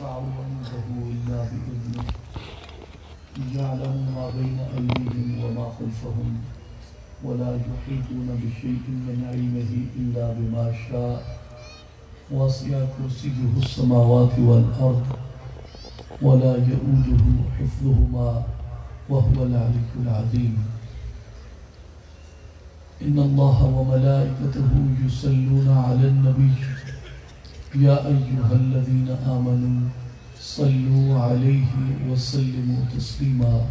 يشفع عنده إلا بإذنه يعلم ما بين أيديهم وما خلفهم ولا يحيطون بشيء من علمه إلا بما شاء وسع كرسيه السماوات والأرض ولا يؤوده حفظهما وهو العلي العظيم إن الله وملائكته يصلون على النبي يا أيها الذين آمنوا صلوا عليه وسلموا تسليما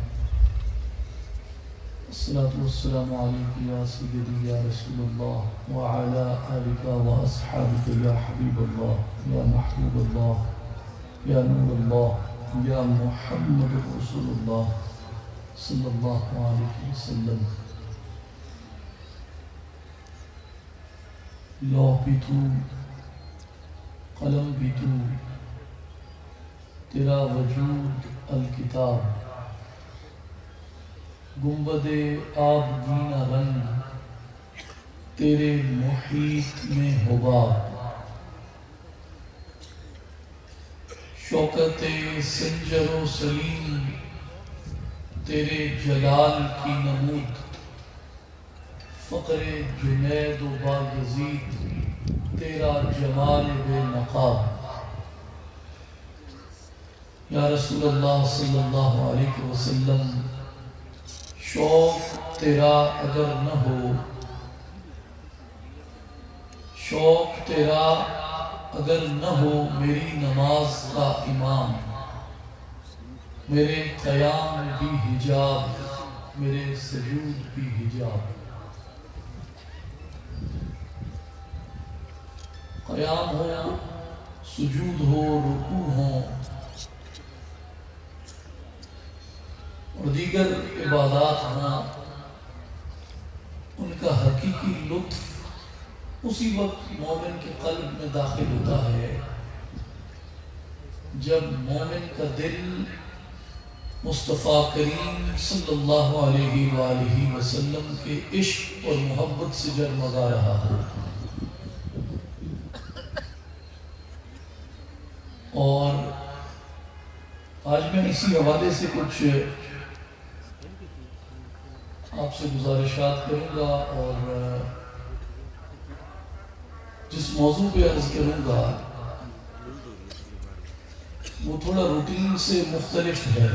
الصلاة والسلام عليك يا سيدي يا رسول الله وعلى آلك وأصحابك يا حبيب الله يا محبوب الله يا نور الله يا محمد رسول الله صلى الله عليه وسلم. لوح بھی تو، قلم بھی تو، تیرا وجود الکتاب، گنبد آبگینہ رنگ تیرے محیط میں حباب، شوکت سنجر و سلیم تیرے جلال کی نمود، فقر جنید و بایزید تیرا جمال بے نقاب. یا رسول اللہ صلی اللہ علیہ وسلم، شوق تیرا اگر نہ ہو، شوق تیرا اگر نہ ہو میری نماز کا امام، میرے قیام بھی حجاب، میرے سجود بھی حجاب. قیام ہو، سجود ہو، رکوع ہو اور دیگر عبادات ہوں، ان کا حقیقی لطف اسی وقت مومن کے قلب میں داخل ہوتا ہے جب مومن کا دل مصطفیٰ کریم صلی اللہ علیہ وآلہ وسلم کے عشق اور محبت سے جگمگا رہا ہو. اور آج میں اسی حوالے سے کچھ آپ سے گزارشات کروں گا اور جس موضوع پہ عرض کروں گا وہ تھوڑا روٹین سے مختلف ہے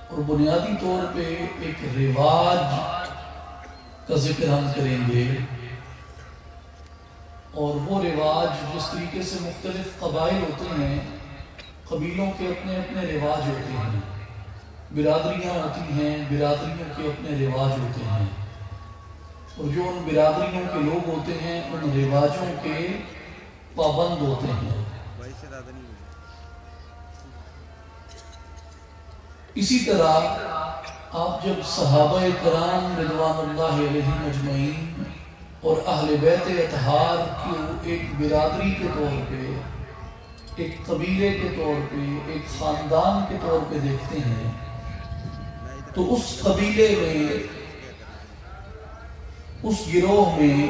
اور بنیادی طور پہ ایک رواج کا ذکر ہم کریں گے. اور وہ رواج جس طریقے سے مختلف قبائل ہوتے ہیں، قبیلوں کے اپنے اپنے رواج ہوتے ہیں، برادریاں ہوتی ہیں، برادریوں کے اپنے رواج ہوتے ہیں، اور جو ان برادریوں کے لوگ ہوتے ہیں ان رواجوں کے پابند ہوتے ہیں. اسی طرح آپ جب صحابہ کرام رضوان اللہ علیہم اجمعین اور اہل بیت اطہار کی ایک برادری کے طور پہ، ایک قبیلے کے طور پہ، ایک خاندان کے طور پہ دیکھتے ہیں تو اس قبیلے میں، اس گروہ میں،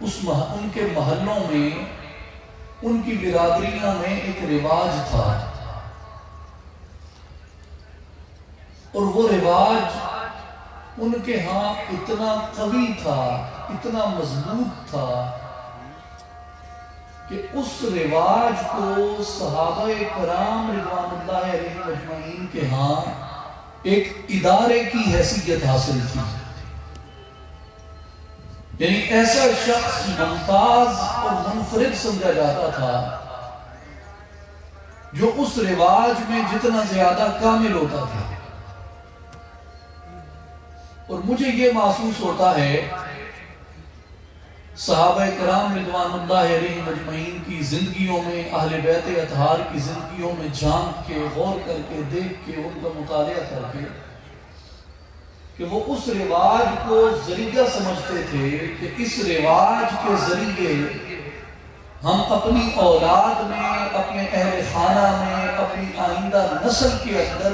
ان کے محلوں میں، ان کی برادریوں میں ایک رواج تھا اور وہ رواج ان کے ہاں اتنا قوی تھا، اتنا مضبوط تھا کہ اس رواج کو صحابہ کرام رضوان اللہ علیہ اجمعین کے ہاں ایک ادارے کی حیثیت حاصل تھی. یعنی ایسا شخص ممتاز اور منفرد سمجھا جاتا تھا جو اس رواج میں جتنا زیادہ کامل ہوتا تھا. اور مجھے یہ محسوس ہوتا ہے صحابہ کرام رضوان اللہ علیہ مجمعین کی زندگیوں میں، اہل بیت اطہار کی زندگیوں میں جھانک کے، غور کر کے، دیکھ کے، ان کا مطالعہ کر کے، کہ وہ اس رواج کو ذریعہ سمجھتے تھے کہ اس رواج کے ذریعے ہم اپنی اولاد میں، اپنے اہل خانہ میں، اپنی آئندہ نسل کے اندر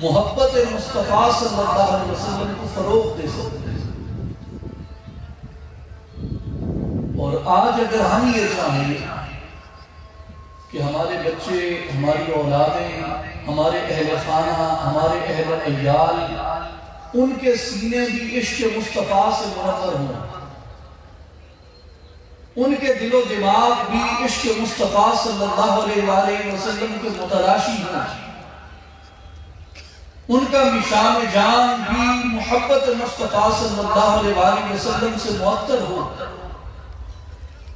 محبت مصطفیٰ صلی اللہ علیہ وسلم کو فروغ دے سکتے ہیں. اور آج اگر ہم یہ چاہیں کہ ہمارے بچے، ہماری اولادیں، ہمارے اہل خانہ، ہمارے اہل عیال، ان کے سینے بھی عشق مصطفیٰ سے منور ہوں، ان کے دل و دماغ بھی عشق مصطفیٰ صلی اللہ علیہ وآلہ وسلم کے متلاشی ہوں، ان کا مشام جان بھی محبت مصطفیٰ صلی اللہ علیہ وآلہ وسلم سے معطر ہو،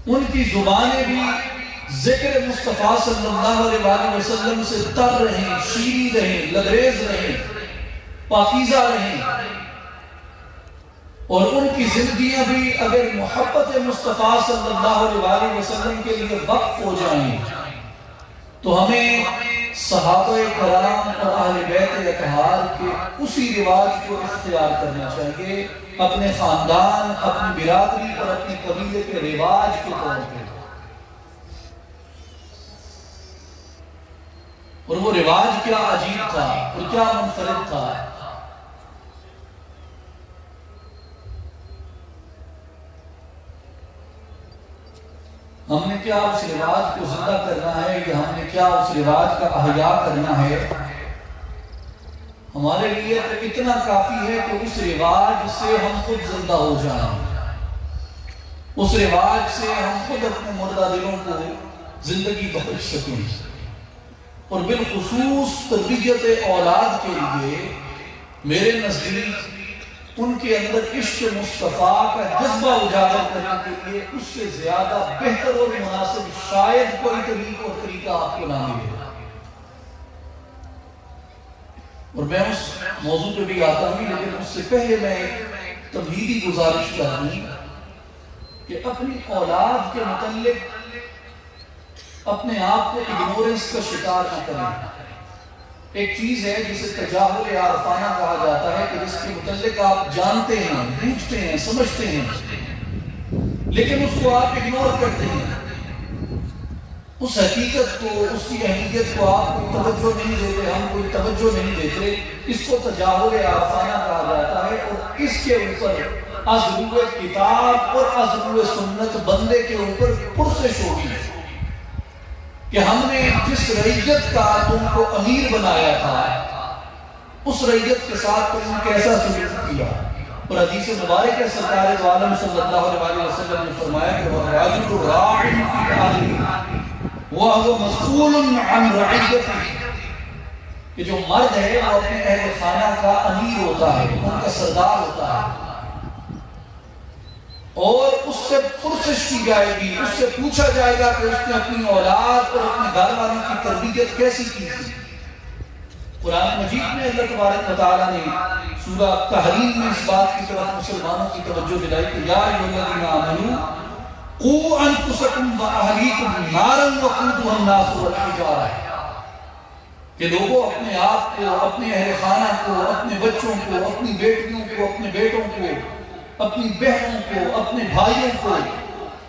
ان کی زبانیں بھی ذکر مصطفیٰ صلی اللہ علیہ وآلہ وسلم سے تر رہیں، شیریں رہیں، لبریز رہیں، پاکیزہ رہیں، اور ان کی زندگیاں بھی اگر محبت مصطفیٰ صلی اللہ علیہ وآلہ وسلم کے لیے وقف ہو جائیں تو ہمیں صحابہ کرام اور اہل بیت اطہار کے اسی رواج کو اختیار کرنا چاہیے، اپنے خاندان، اپنی برادری اور اپنے قبیلے کے رواج کے طور پہ، اور وہ رواج کیا عجیب تھا اور کیا منفرد تھا۔ ہم نے کیا اس رواج کو زندہ کرنا ہے یا ہم نے کیا اس رواج کا احیاء کرنا ہے؟ ہمارے لیے تو اتنا کافی ہے کہ اس رواج سے ہم خود زندہ ہو جائیں، اس رواج سے ہم خود اپنے مردہ دلوں کو زندگی بخش سکیں، اور بالخصوص تربیت اولاد کے لیے میرے نزدیک ان کے اندر عشق مصطفیٰ کا جذبہ اجاگر کرنے کے لیے اس سے زیادہ بہتر اور مناسب شاید کوئی طریق اور طریقہ آپ کو نہ ملے۔ اور میں اس موضوع پہ بھی آتا ہوں، لیکن اس سے پہلے میں ایک تمہیدی گزارش کر رہا ہوں کہ اپنی اولاد کے متعلق اپنے آپ کو اگنورنس کا شکار نہ کریں۔ ایک چیز ہے جسے تجاہل عارفانہ کہا جاتا ہے کہ جس کے متعلق آپ جانتے ہیں، بوجھتے ہیں، سمجھتے ہیں، لیکن اس کو آپ اگنور کرتے ہیں، اس حقیقت کو، اس کی اہمیت کو آپ کوئی توجہ نہیں دیتے، ہم کوئی توجہ نہیں دیتے، اس کو تجاہل عارفانہ کہا جاتا ہے، اور اس کے اوپر از روئے کتاب اور از روئے سنت بندے کے اوپر پرسش ہوگی کہ ہم نے جس رعیت کا تم کو امیر بنایا تھا اس رعیت کے ساتھ تم نے کیسا سلوک کیا۔ اور حدیث مبارک ہے، سرکار دو عالم صلی اللہ علیہ وسلم نے فرمایا کہ وَالرَّجُلُ رَاعٍ فِي أَهْلِهِ وَهُوَ مَسْئُولٌ عَنْ رَعِيَّتِهِ، کہ جو مرد ہے وہ اپنے اہل خانہ کا امیر ہوتا ہے، ان کا سردار ہوتا ہے، اور اس سے پرسش کی جائے گی، اس سے پوچھا جائے گا کہ اس نے اپنی اولاد اور اپنے گھر والوں کی تربیت کیسی کی تھی۔ قرآن مجید میں اللہ تبارک و تعالیٰ نے سورہ تحریم میں اس بات کی طرف مسلمانوں کی توجہ دلائی کہ یا ایھا الذین آمنوا قوا انفسکم واہلیکم نارا وقودھا الناس والحجارہ، کہ لوگوں اپنے آپ کو، اپنے اہل خانہ کو، اپنے بچوں کو، اپنی بیٹیوں کو، اپنے بیٹوں کو، اپنی بہنوں کو، اپنے بھائیوں کو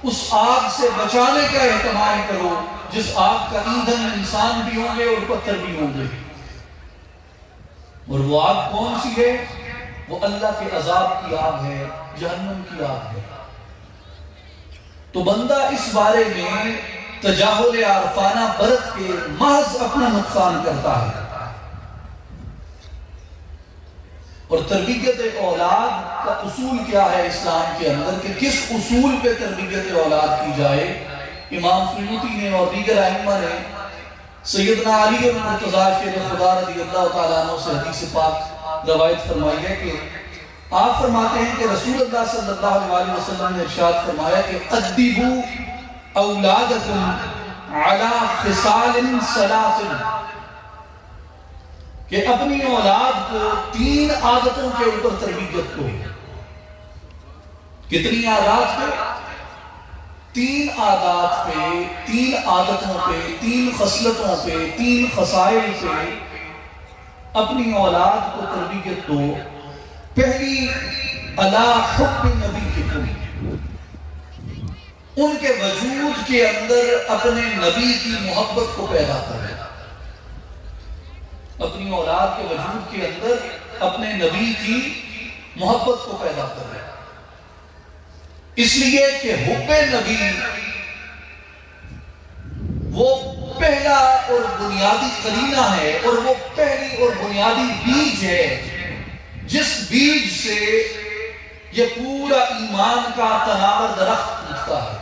اس آگ سے بچانے کا اہتمام کرو جس آگ کا ایندھن انسان بھی ہوں گے اور پتھر بھی ہوں گے۔ اور وہ آگ کون سی ہے؟ وہ اللہ کے عذاب کی آگ ہے، جہنم کی آگ ہے۔ تو بندہ اس بارے میں تجاہل عارفانہ برت کے محض اپنا نقصان کرتا ہے۔ اور تربیت اولاد کا اصول کیا ہے اسلام کے اندر، کہ کس اصول پہ تربیت اولاد کی جائے؟ امام سیوطی نے اور دیگر ائمہ نے سیدنا علی المرتضیٰ شیر خدا رضی اللہ تعالیٰ عنہ سے حدیث پاک روایت فرمائی ہے کہ آپ فرماتے ہیں کہ رسول اللہ صلی اللہ علیہ وسلم نے ارشاد فرمایا کہ ادبوا اولادکم علی خصال ثلاث، کہ اپنی اولاد کو 3 عادتوں کے اوپر تربیت کو۔ کتنی عادات پہ؟ 3 عادات پہ، 3 عادتوں پہ، 3 خصلتوں پہ، 3 خصائل پہ اپنی اولاد کو تربیت دو۔ پہلی، علی حب نبیکم، ان کے وجود کے اندر اپنے نبی کی محبت کو پیدا کریں، اپنی اولاد کے وجود کے اندر اپنے نبی کی محبت کو پیدا کریں، اس لیے کہ حب نبی وہ پہلا اور بنیادی قرینہ ہے اور وہ پہلی اور بنیادی بیج ہے جس بیج سے یہ پورا ایمان کا تناور درخت اٹھتا ہے۔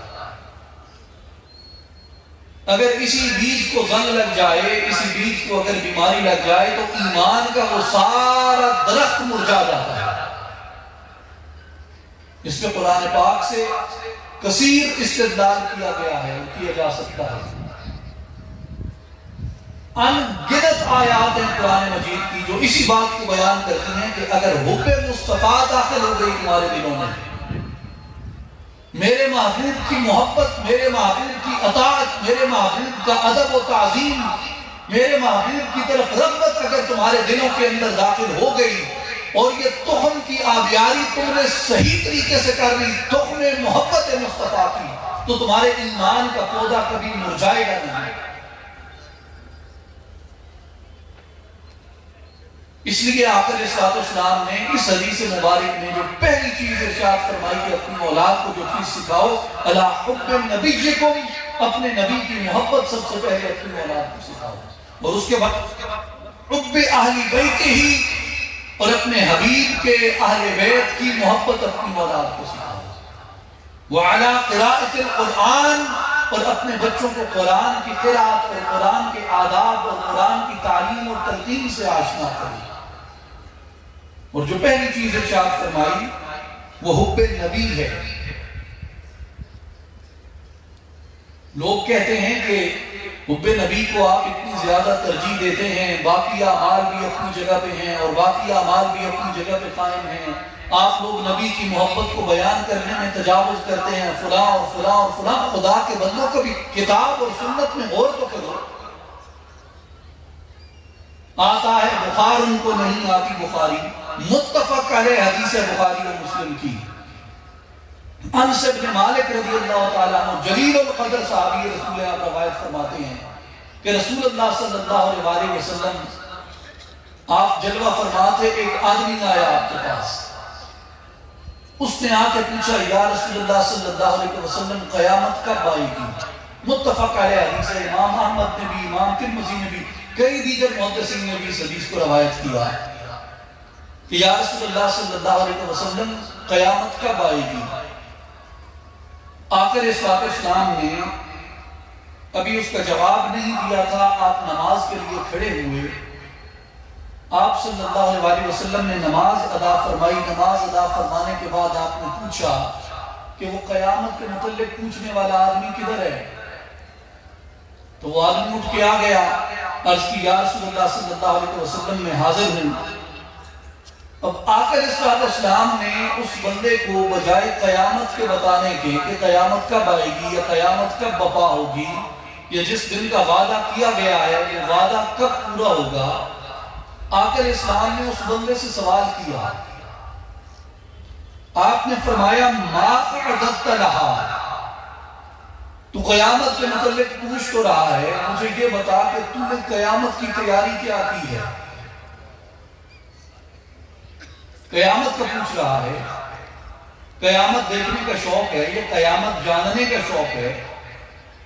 اگر اسی بیج کو زنگ لگ جائے، اسی بیج کو اگر بیماری لگ جائے تو ایمان کا وہ سارا درخت مرجھا جاتا ہے۔ اس میں قرآن پاک سے کثیر استدلال کیا گیا ہے اور کیا جا سکتا ہے۔ ان گنت آیات ہیں قرآن مجید کی جو اسی بات کو بیان کرتی ہیں کہ اگر حب مصطفیٰ داخل ہو گئی تمہارے دلوں میں، میرے محبوب کی محبت، میرے محبوب کی اطاعت، میرے محبوب کا ادب و تعظیم، میرے محبوب کی طرف رغبت اگر تمہارے دلوں کے اندر داخل ہو گئی اور یہ تخم کی آبیاری تم نے صحیح طریقے سے کر لی، تخم محبت مصطفیٰ کی، تو تمہارے ایمان کا پودا کبھی مرجھائے گا نہیں۔ اس لیے آقا علیہ الصلوۃ والسلام نے اس حدیث مبارک میں جو پہلی چیز ارشاد فرمائی کہ اپنی اولاد کو جو چیز سکھاؤ، الا حب نبیکم، اپنے نبی کی محبت سب سے پہلے اپنی اولاد کو سکھاؤ، اور اس کے بعد حب اہل بیت ہی، اور اپنے حبیب کے اہل بیت کی محبت اپنی اولاد کو سکھاؤ، وعلی قراءۃ القرآن، اور اپنے بچوں کو قرآن کی قرأت اور قرآن کے آداب اور قرآن کی تعلیم اور تلقین سے آشنا کریں۔ اور جو پہلی چیز ارشاد فرمائی وہ حب نبی ہے۔ لوگ کہتے ہیں کہ حب نبی کو آپ اتنی زیادہ ترجیح دیتے ہیں، باقی اعمال بھی اپنی جگہ پہ ہیں اور باقی اعمال بھی اپنی جگہ پہ قائم ہیں، آپ لوگ نبی کی محبت کو بیان کرنے میں تجاوز کرتے ہیں، فلاں اور فلاں اور فلاں۔ خدا کے بندوں کو بھی کتاب اور سنت میں غور تو کرو۔ آتا ہے بخار، ان کو نہیں آتی بخاری، متفق علیہ حدیث بخاری و مسلم کی۔ انس بن مالک رضی اللہ تعالیٰ عنہ جلیل القدر صحابی رسول اللہ روایت فرماتے ہیں کہ رسول اللہ صلی اللہ علیہ وسلم آپ جلوہ فرماتے، ایک آدمی آیا آپ کے پاس، اس نے آ کے پوچھا یا رسول اللہ صلی اللہ علیہ وسلم قیامت کب آئے گی؟ متفق علیہ حدیث ہے، امام احمد نے بھی، امام ترمذی نے بھی، کئی دیگر محدثین نے بھی اس حدیث کو روایت کیا کہ یا رسول اللہ صلی اللہ علیہ وسلم قیامت کب آئے گی؟ آقا علیہ الصلوۃ والسلام نے ابھی اس کا جواب نہیں دیا تھا، آپ نماز کے لیے کھڑے ہوئے، آپ صلی اللہ علیہ وسلم نے نماز ادا فرمائی۔ نماز ادا فرمانے کے بعد آپ نے پوچھا کہ وہ قیامت کے متعلق پوچھنے والا آدمی کدھر ہے؟ تو وہ آدمی اٹھ کے آ گیا، عرض کی یا رسول اللہ صلی اللہ علیہ وسلم میں حاضر ہوں۔ اب آقا علیہ الصلوۃ والسلام نے اس بندے کو بجائے قیامت کے بتانے کے کہ قیامت کب آئے گی یا قیامت کب برپا ہوگی یا جس دن کا وعدہ کیا گیا ہے وہ وعدہ کب پورا ہوگا، آقا علیہ السلام نے اس بندے سے سوال کیا۔ آپ نے فرمایا ما اعددت لہا، تو قیامت کے متعلق پوچھ تو رہا ہے، مجھے یہ بتا کہ تو نے قیامت کی تیاری کیا کی ہے؟ قیامت کا پوچھ رہا ہے، قیامت دیکھنے کا شوق ہے، یہ قیامت جاننے کا شوق ہے،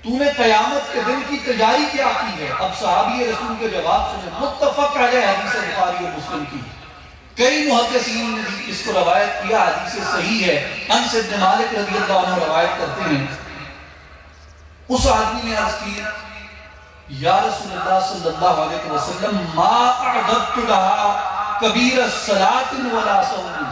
تو نے قیامت کے دن کی تیاری کیا کی ہے؟ اب صحابی رسول کے جواب سنے، متفق علیہ حدیث بخاری اور مسلم کی، کئی محدثین نے بھی اس کو روایت کیا، حدیث صحیح ہے۔ انس بن مالک رضی اللہ عنہ روایت کرتے ہیں، اس آدمی نے عرض کی یا رسول اللہ صلی اللہ علیہ وسلم ما اعددت لها کبیر الصلاة ولا صوم،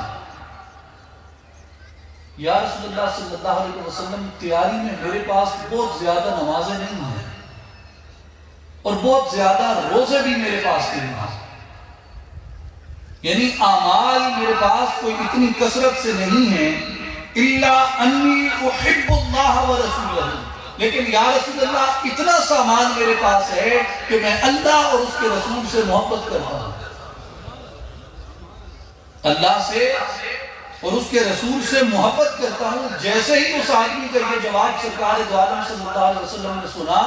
یا رسول اللہ صلی اللہ علیہ وسلم تیاری میں میرے پاس بہت زیادہ نمازیں نہیں ہیں اور بہت زیادہ روزے بھی میرے پاس نہیں ہیں، یعنی اعمال میرے پاس کوئی اتنی کثرت سے نہیں ہیں، الا انی احب اللہ ورسولہ، لیکن یا رسول اللہ اتنا سامان میرے پاس ہے کہ میں اللہ اور اس کے رسول سے محبت کرتا ہوں، اللہ سے اور اس کے رسول سے محبت کرتا ہوں۔ جیسے ہی اس آدمی کا یہ جواب سرکار دو عالم صلی اللہ علیہ وسلم نے سنا،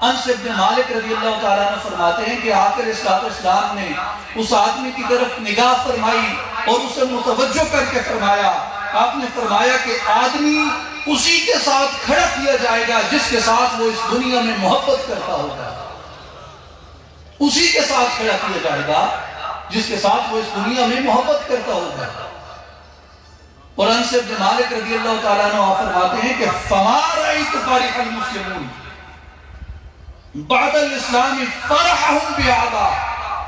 انس بن مالک رضی اللہ تعالیٰ عنہ فرماتے ہیں کہ آقا علیہ السلام نے اس آدمی کی طرف نگاہ فرمائی اور اسے متوجہ کر کے فرمایا، آپ نے فرمایا کہ آدمی اسی کے ساتھ کھڑا کیا جائے گا جس کے ساتھ وہ اس دنیا میں محبت کرتا ہوگا، اسی کے ساتھ کھڑا کیا جائے گا جس کے ساتھ وہ اس دنیا میں محبت کرتا ہوگا۔ اور انس بن مالک رضی اللہ تعالیٰ عنہ فرماتے ہیں کہ فما رأیت فرح المسلمون بعد الاسلام فرحهم بهذا،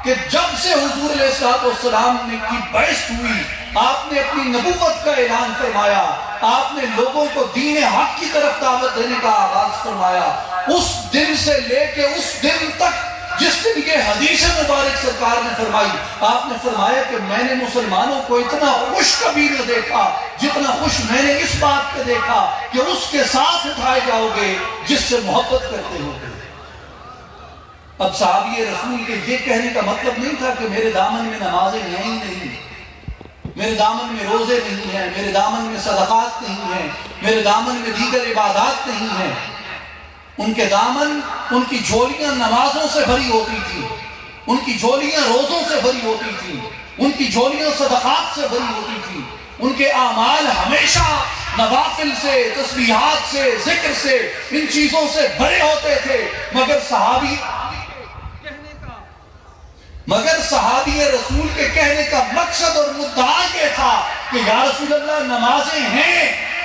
کہ جب سے حضور علیہ السلام نے کی بعثت ہوئی، آپ نے اپنی نبوت کا اعلان فرمایا، آپ نے لوگوں کو دین حق کی طرف دعوت دینے کا آغاز فرمایا، اس دن سے لے کے اس دن تک جس دن یہ حدیث مبارک سرکار نے فرمائی، آپ نے فرمایا کہ میں نے مسلمانوں کو اتنا خوش کبھی نہ دیکھا جتنا خوش میں نے اس بات پہ دیکھا کہ اس کے ساتھ اٹھائے جاؤ گے جس سے محبت کرتے ہو گے۔ اب صحابی رسول کے یہ کہنے کا مطلب نہیں تھا کہ میرے دامن میں نمازیں ہیں ہی نہیں، میرے دامن میں روزے نہیں ہیں، میرے دامن میں صدقات نہیں ہیں، میرے دامن میں دیگر عبادات نہیں ہیں۔ ان کے دامن، ان کی جھولیاں نمازوں سے بھری ہوتی تھی، ان کی جھولیاں روزوں سے بھری ہوتی تھی، ان کی جھولیاں صدقات سے بھری ہوتی تھی، ان کے اعمال ہمیشہ نوافل سے، تسبیحات سے، ذکر سے، ان چیزوں سے بھرے ہوتے تھے۔ مگر صحابی رسول کے کہنے کا مقصد اور مدعا یہ تھا کہ یا رسول اللہ نمازیں ہیں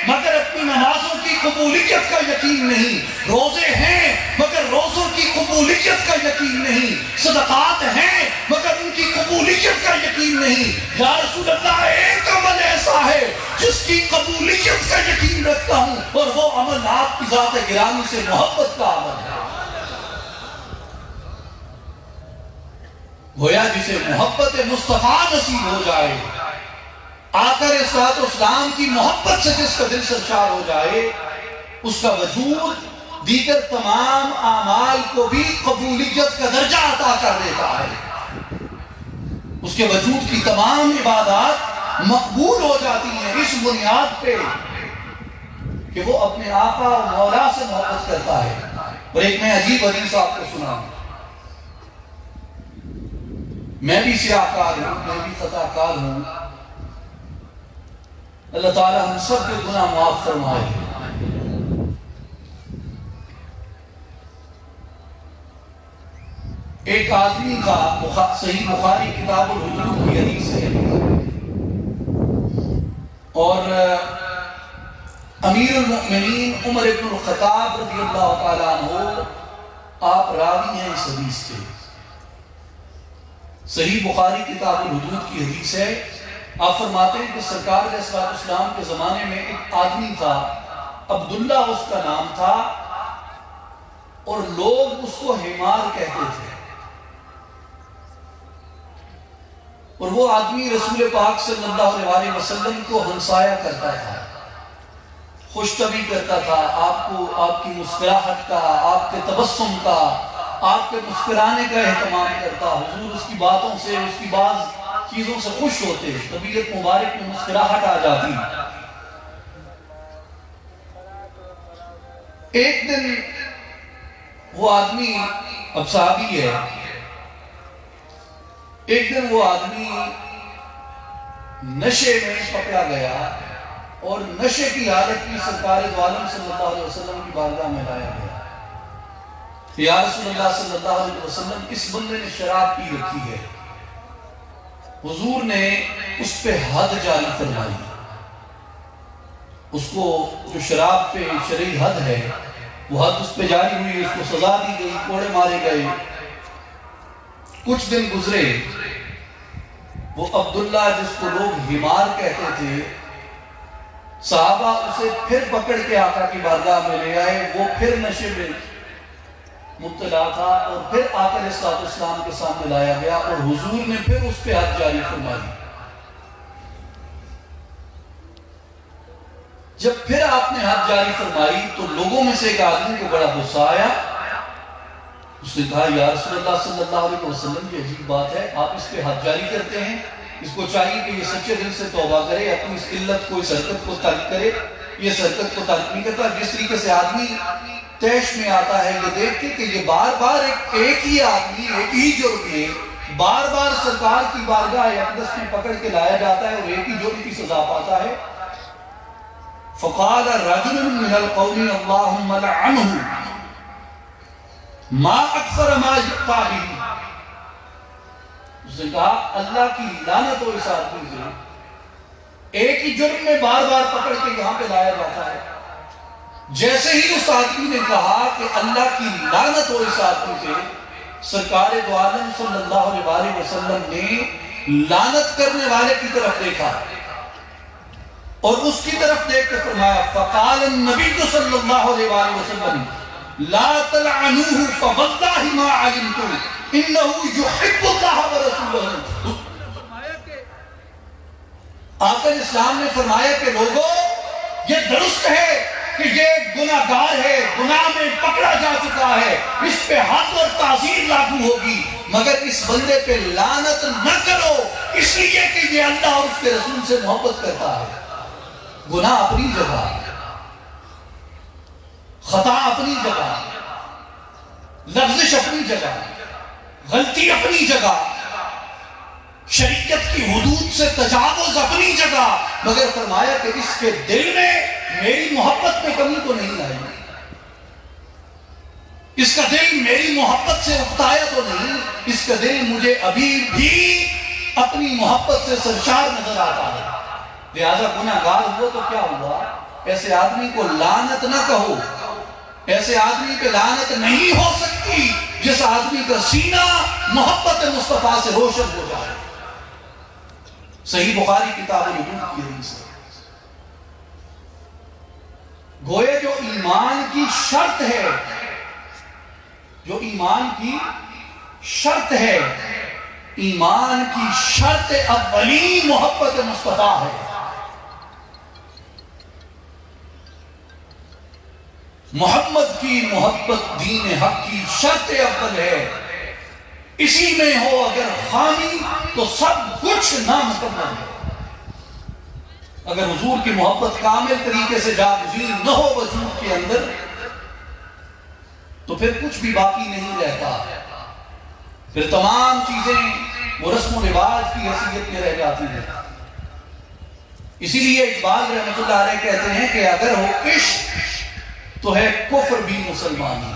مگر اپنی نمازوں کی قبولیت کا یقین نہیں، روزے ہیں مگر روزوں کی قبولیت کا یقین نہیں، صدقات ہیں مگر ان کی قبولیت کا یقین نہیں۔ یا رسول اللہ ایک عمل ایسا ہے جس کی قبولیت کا یقین رکھتا ہوں اور وہ عمل آپ کی ذات گرامی سے محبت کا عمل ہے۔ گویا جسے محبت مصطفیٰ نصیب ہو جائے، آقا اسلام کی محبت سے جس کا دل سرشار ہو جائے، اس کا وجود دیگر تمام اعمال کو بھی قبولیت کا درجہ عطا کر دیتا ہے۔ اس کے وجود کی تمام عبادات مقبول ہو جاتی ہیں اس بنیاد پہ کہ وہ اپنے آقا اور مولا سے محبت کرتا ہے۔ اور ایک میں عجیب حدیث آپ کو سناؤں، میں بھی سیاہکار ہوں، میں بھی خطا کار ہوں، اللہ تعالیٰ ہم سب کے گناہ معاف فرمائے۔ ایک آدمی کا صحیح بخاری کتاب الحدود کی حدیث ہے، اور امیر المؤمنین عمر بن الخطاب رضی اللہ تعالیٰ عنہ آپ راوی ہیں اس حدیث کے۔ صحیح بخاری کتاب الحدود کی حدیث ہے، آپ فرماتے ہیں کہ سرکار علیہ السلام کے زمانے میں ایک آدمی تھا، عبداللہ اس کا نام تھا، اور لوگ اس کو حمار کہتے تھے، اور وہ آدمی رسول پاک صلی اللہ علیہ وسلم کو ہمسایا کرتا تھا، خوش طبعی کرتا تھا، آپ کو آپ کی مسکراہٹ کا، آپ کے تبسم کا، آپ کے مسکرانے کا اہتمام کرتا۔ حضور اس کی باتوں سے، اس کی بعض چیزوں سے خوش ہوتے، طبیعت مبارک میں مسکراہٹ آ جاتی۔ ایک دن وہ آدمی، اب صحابی ہے، ایک دن وہ آدمی نشے میں پکڑا گیا اور نشے کی حالت میں سرکار دو عالم صلی اللہ علیہ وسلم کی بارگاہ میں لایا گیا۔ یا رسول اللہ صلی اللہ علیہ وسلم، اس بندے نے شراب پی رکھی ہے۔ حضور نے اس پہ حد جاری فرمائی، اس کو جو شراب پہ شرعی حد ہے وہ حد اس پہ جاری ہوئی، اس کو سزا دی گئی، کوڑے مارے گئے۔ کچھ دن گزرے، وہ عبداللہ جس کو لوگ حمار کہتے تھے، صحابہ اسے پھر پکڑ کے آقا کی بارگاہ میں لے آئے، وہ پھر نشے میں مبتلا تھا، اور پھر آقا علیہ السلام کے سامنے لایا گیا، اور حضور نے پھر اس پہ حد جاری فرمائی۔ جب پھر آپ نے حد جاری فرمائی تو لوگوں میں سے ایک آدمی کو بڑا غصہ آیا، اس نے کہا یا رسول اللہ صلی اللہ علیہ وسلم، یہ عجیب بات ہے، آپ اس پہ حد جاری کرتے ہیں، اس کو چاہیے کہ یہ سچے دل سے توبہ کرے، اپنی اس علت کو، اس حرکت کو ترک کرے۔ یہ اس حرکت کو ترک نہیں کرتا۔ جس طریقے سے آدمی تیش میں آتا ہے یہ دیکھ کے کہ یہ بار بار ایک ہی آدمی، ایک ہی جرم میں بار بار سرکار کی بارگاہ اقدس میں پکڑ کے لایا جاتا ہے اور ایک ہی جرم کی سزا پاتا ہے، فقال رجل من القوم اللهم لعنه ما اکثر ما یقطع به. اس نے کہا اللہ کی لعنت ہو اس آدمی سے، ایک ہی جرم میں بار بار پکڑ کے یہاں پہ لایا جاتا ہے. جیسے ہی اس آدمی نے کہا کہ اللہ کی لعنت ہو اس آدمی پہ، سرکار دو عالم صلی اللہ علیہ وسلم نے لعنت کرنے والے کی طرف دیکھا اور اس کی طرف دیکھ کے فرمایا فقال النبی صلی اللہ علیہ وسلم لا تلعنوه فواللہ ما علمت انه يحب اللہ ورسولہ. آقا اسلام نے فرمایا کہ لوگوں یہ درست ہے کہ یہ گناہگار ہے، گناہ میں پکڑا جا چکا ہے، اس پہ حد اور تعزیر لاگو ہوگی، مگر اس بندے پہ لعنت نہ کرو اس لیے کہ یہ اللہ اور اس کے رسول سے محبت کرتا ہے. گناہ اپنی جگہ، خطا اپنی جگہ، لفظش اپنی جگہ، غلطی اپنی جگہ، شریعت کی حدود سے تجاوز اپنی جگہ، مگر فرمایا کہ اس کے دل میں میری محبت میں کمی تو نہیں آئی، اس کا دل میری محبت سے اکتایا تو نہیں، اس کا دل مجھے ابھی بھی اپنی محبت سے سرشار نظر آتا ہے. لہذا گناہگار ہوا تو کیا ہوا؟ ایسے آدمی کو لعنت نہ کہو، ایسے آدمی پہ لعنت نہیں ہو سکتی جس آدمی کا سینہ محبت مصطفیٰ سے روشن ہو جائے. صحیح بخاری کتاب الحدود کی حدیث ہے. گویا جو ایمان کی شرط ہے، جو ایمان کی شرط ہے، ایمان کی شرط اولی محبت مصطفیٰ ہے. محمد کی محبت دین حق کی شرط اول ہے. اسی میں ہو اگر خامی تو سب کچھ نامکمل ہے. اگر حضور کی محبت کامل طریقے سے جاگزین نہ ہو وجود کے اندر تو پھر کچھ بھی باقی نہیں رہتا، پھر تمام چیزیں وہ رسم و رواج کی حیثیت میں رہ جاتی ہیں. اسی لیے اقبال رحمۃ اللہ علیہ کہتے ہیں کہ اگر ہو عشق تو ہے کفر بھی مسلمانی،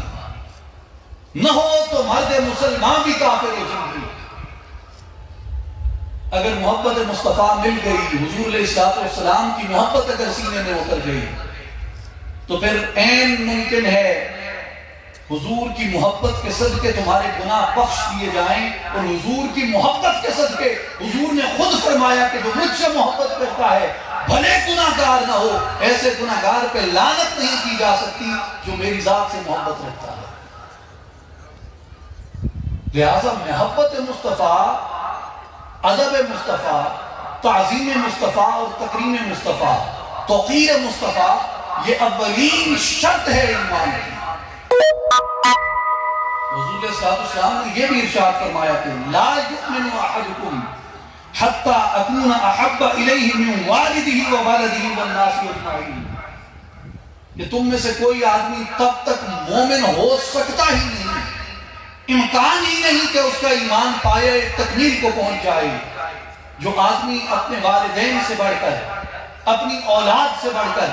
نہ ہو تو مرد مسلمان بھی کافر ہو جائیں گے. اگر محبت مصطفیٰ مل گئی، حضور علیہ السلام کی محبت اگر سینے میں اتر گئی تو پھر عین ممکن ہے حضور کی محبت کے صدقے تمہارے گناہ بخش دیے جائیں. اور حضور کی محبت کے صدقے حضور نے خود فرمایا کہ جو مجھ سے محبت کرتا ہے بھلے گناہگار نہ ہو، ایسے گناہگار پہ لعنت نہیں کی جا سکتی جو میری ذات سے محبت رکھتا ہے. لہذا محبت مصطفیٰ، ادب مصطفیٰ، تعظیم مصطفیٰ اور تکریم مصطفیٰ، توقیر مصطفیٰ، یہ اولین شرط ہے ایمان کی. حضور صلی اللہ علیہ وسلم نے یہ بھی ارشاد فرمایا کہ لا یؤمن احدکم حتی اکون احب الیہ من والدہ وولدہ والناس اجمعین. کہ تم میں سے کوئی آدمی تب تک مومن ہو سکتا ہی نہیں، امکان ہی نہیں کہ اس کا ایمان پائے تکمیل کو پہنچ جائے، جو آدمی اپنے والدین سے بڑھ کر، اپنی اولاد سے بڑھ کر،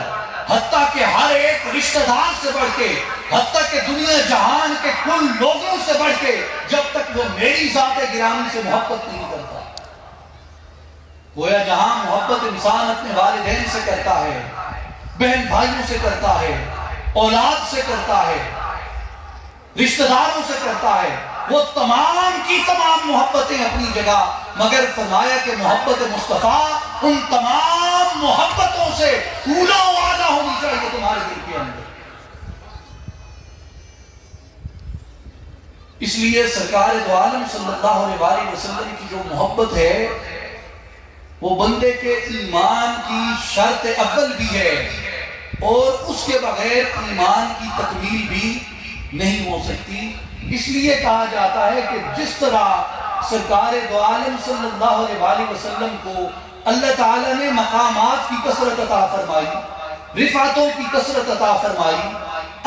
حتیٰ کہ ہر ایک رشتہ دار سے بڑھ کے، حتیٰ کہ دنیا جہان کے کل لوگوں سے بڑھ کے، جب تک وہ میری ذات گرامی سے محبت نہیں کرتا. گویا جہاں محبت انسان اپنے والدین سے کرتا ہے، بہن بھائیوں سے کرتا ہے، اولاد سے کرتا ہے، رشتہ داروں سے کرتا ہے، وہ تمام کی تمام محبتیں اپنی جگہ، مگر فرمایا کہ محبت مصطفیٰ ان تمام محبتوں سے اولا و اعلیٰ ہونی چاہیے تمہارے دل کے اندر. اس لیے سرکار دو عالم صلی اللہ علیہ وسلم کی جو محبت ہے وہ بندے کے ایمان کی شرط اول بھی ہے، اور اس کے بغیر ایمان کی تکمیل بھی نہیں ہو سکتی. اس لیے کہا جاتا ہے کہ جس طرح سرکار دو عالم صلی اللہ علیہ وسلم کو اللہ تعالیٰ نے مقامات کی کثرت عطا فرمائی، رفعتوں کی کثرت عطا فرمائی،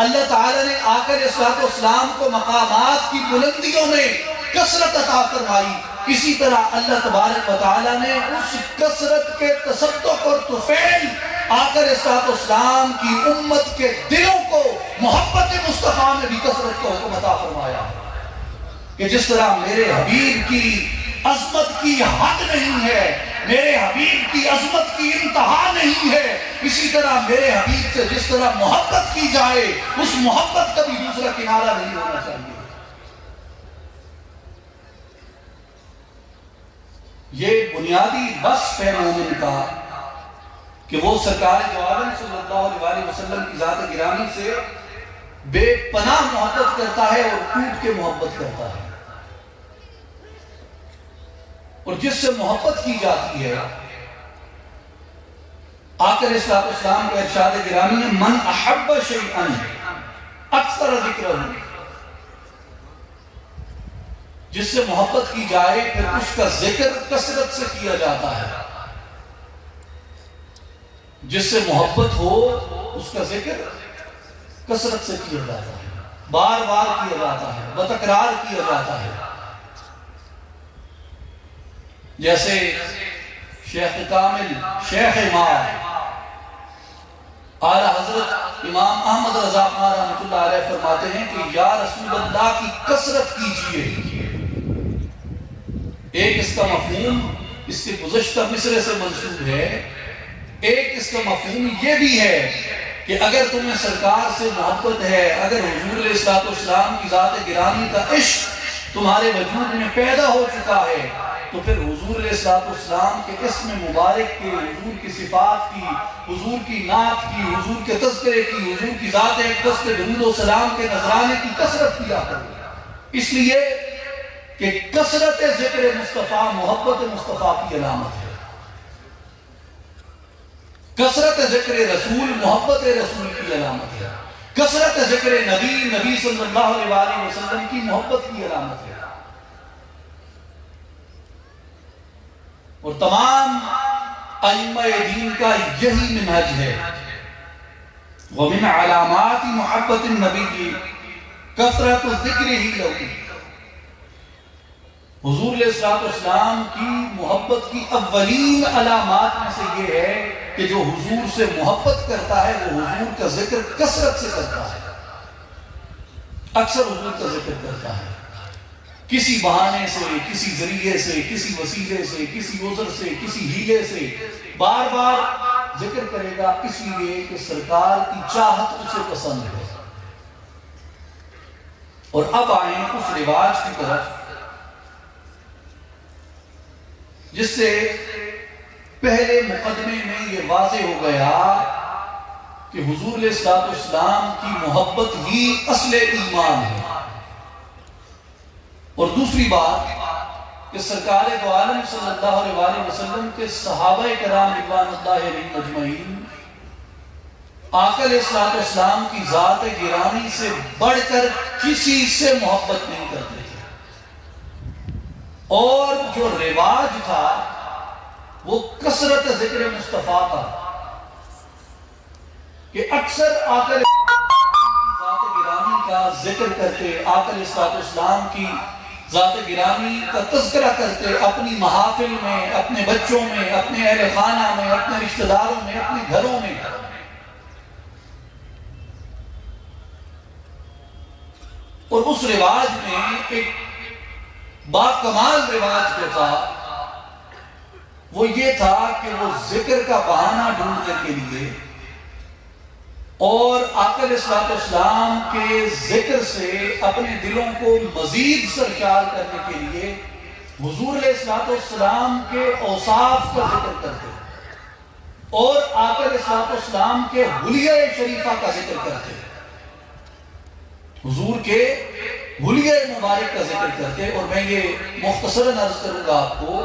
اللہ تعالیٰ نے آقا علیہ السلام کو مقامات کی بلندیوں میں کثرت عطا فرمائی، اسی طرح اللہ تبارک و تعالیٰ نے اس کثرت کے تصدق اور طفیل آقا علیہ السلام کی امت کے دلوں کو محبت مصطفیٰ میں بھی کثرت کا حکم عطا فرمایا کہ جس طرح میرے حبیب کی عظمت کی حد نہیں ہے، میرے حبیب کی عظمت کی انتہا نہیں ہے، اسی طرح میرے حبیب سے جس طرح محبت کی جائے اس محبت کا بھی دوسرا کنارہ نہیں ہونا چاہیے۔ یہ بنیادی وصف ہے مومن کا کہ وہ سرکار دو عالم صلی اللہ علیہ وسلم کی ذات گرامی سے بے پناہ محبت کرتا ہے اور ٹوٹ کے محبت کرتا ہے، اور جس سے محبت کی جاتی ہے آقا علیہ السلام کا ارشاد گرامی ہے من احب شیئا اکثر ذکرہ، جس سے محبت کی جائے پھر اس کا ذکر کثرت سے کیا جاتا ہے، جس سے محبت ہو اس کا ذکر کثرت سے کیا جاتا ہے، بار بار کیا جاتا ہے، بتکرار کیا جاتا ہے۔ جیسے شیخ کامل شیخ امام اعلی حضرت امام احمد رضا خان رحمۃ اللہ علیہ فرماتے ہیں کہ یا رسول اللہ کی کثرت کیجئے۔ ایک اس کا مفہوم اس کے گزشتہ مصرے سے منسوب ہے، ایک اس کا مفہوم یہ بھی ہے کہ اگر تمہیں سرکار سے محبت ہے، اگر حضور علیہ السلام کی ذات گرامی کا عشق تمہارے وجود میں پیدا ہو چکا ہے تو پھر حضور علیہ السلام کے اسم مبارک کے، حضور کی صفات کی، حضور کی نعت کی، حضور کے تذکرے کی، حضور کی ذات اقدس کے درود و سلام کے نذرانے کی کثرت کیا کرو، اس لیے کہ کثرت ذکر مصطفیٰ محبت مصطفیٰ کی علامت ہے، کثرت ذکر رسول محبت رسول کی علامت ہے، کثرت ذکر نبی صلی اللہ علیہ وسلم کی محبت کی علامت ہے۔ اور تمام ائمہ دین کا یہی منہج ہے، وَمِنْ عَلَامَاتِ مُحَبَّةِ النَّبِيِّ کثرت ذکر ہی لہو، حضور علیہ السلام کی محبت کی اولین علامات میں سے یہ ہے کہ جو حضور سے محبت کرتا ہے وہ حضور کا ذکر کثرت سے کرتا ہے، اکثر حضور کا ذکر کرتا ہے، کسی بہانے سے، کسی ذریعے سے، کسی وسیلے سے، کسی عذر سے، کسی ہیلے سے بار بار ذکر کرے گا، اس لیے کہ سرکار کی چاہت اسے پسند ہے۔ اور اب آئیں اس رواج کی طرف جس سے پہلے مقدمے میں یہ واضح ہو گیا کہ حضور علیہ السلام کی محبت ہی اصل ایمان ہے، اور دوسری بات کہ سرکار دو عالم صلی اللہ علیہ وسلم کے صحابہ کرام رضوان اللہ علیہم اجمعین آقا علیہ السلام کی ذات گرامی سے بڑھ کر کسی سے محبت نہیں کرتے تھے، اور جو رواج تھا وہ کثرت ذکر مصطفیٰ کا، کہ اکثر آقا علیہ ذات گرامی کا ذکر کرتے، آقا علیہ السلام کی ذات گرامی کا تذکرہ کرتے اپنی محافل میں، اپنے بچوں میں، اپنے اہل خانہ میں، اپنے رشتہ داروں میں، اپنے گھروں میں۔ اور اس رواج میں ایک باکمال رواج جو تھا وہ یہ تھا کہ وہ ذکر کا بہانہ ڈھونڈنے کے لیے اور آقا علیہ السلام کے ذکر سے اپنے دلوں کو مزید سرشار کرنے کے لیے حضور علیہ السلام کے اوصاف کا ذکر کرتے اور آقا علیہ السلام کے حلیہ شریفہ کا ذکر کرتے، حضور کے حلیہ مبارک کا ذکر کرتے۔ اور میں یہ مختصراً عرض کروں گا آپ کو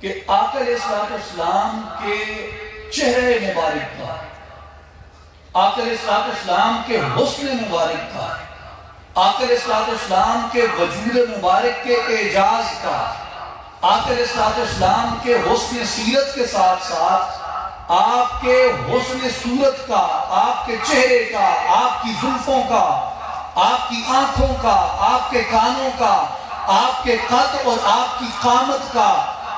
کہ آقا علیہ السلام کے چہرے مبارک کا، آقا علیہ السلام کے حسن مبارک کا، آقا علیہ السلام کے وجود مبارک کے اعجاز کا، آقا علیہ السلام کے حسن سیرت کے ساتھ ساتھ آپ کے حسن صورت کا، آپ کے چہرے کا، آپ کی زلفوں کا، آپ کی آنکھوں کا، آپ کے کانوں کا، آپ کے قد اور آپ کی قامت کا،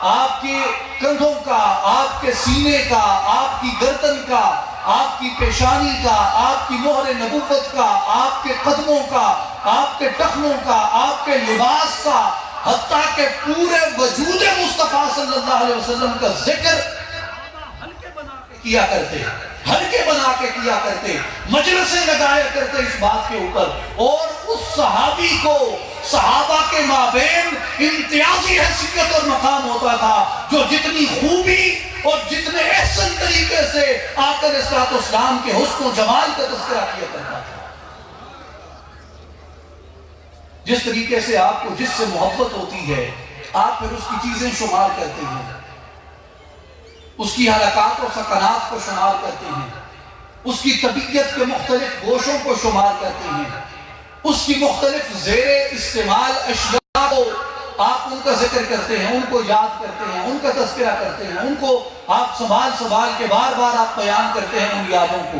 آپ کی کندھوں کا، آپ کے سینے کا، آپ کی گردن کا، آپ کی پیشانی کا، آپ کی مہر نبوت کا، آپ کے قدموں کا، آپ کے ٹخنوں کا، آپ کے لباس کا، حتیٰ کہ پورے وجود مصطفیٰ صلی اللہ علیہ وسلم کا ذکر کیا کرتے، ہلکے بنا کے کیا کرتے، مجلسیں لگایا کرتے اس بات کے اوپر. اور اس صحابی کو صحابہ کے مابین امتیازی حیثیت اور مقام ہوتا تھا، جو جتنی خوبی اور جتنے احسن طریقے سے آقا علیہ الصلوۃ والسلام کے حسن و جمال کا تذکرہ کیا کرتا تھا. جس طریقے سے آپ کو جس سے محبت ہوتی ہے آپ پھر اس کی چیزیں شمار کرتے ہیں، اس کی حرکات و سکنات کو شمار کرتے ہیں، اس کی طبیعت کے مختلف گوشوں کو شمار کرتے ہیں، اس کی مختلف زیر استعمال اشیاء کو آپ ان کا ذکر کرتے ہیں، ان کو یاد کرتے ہیں، ان کا تذکرہ کرتے ہیں، ان کو آپ سنبھال کے بار بار آپ بیان کرتے ہیں ان یادوں کو.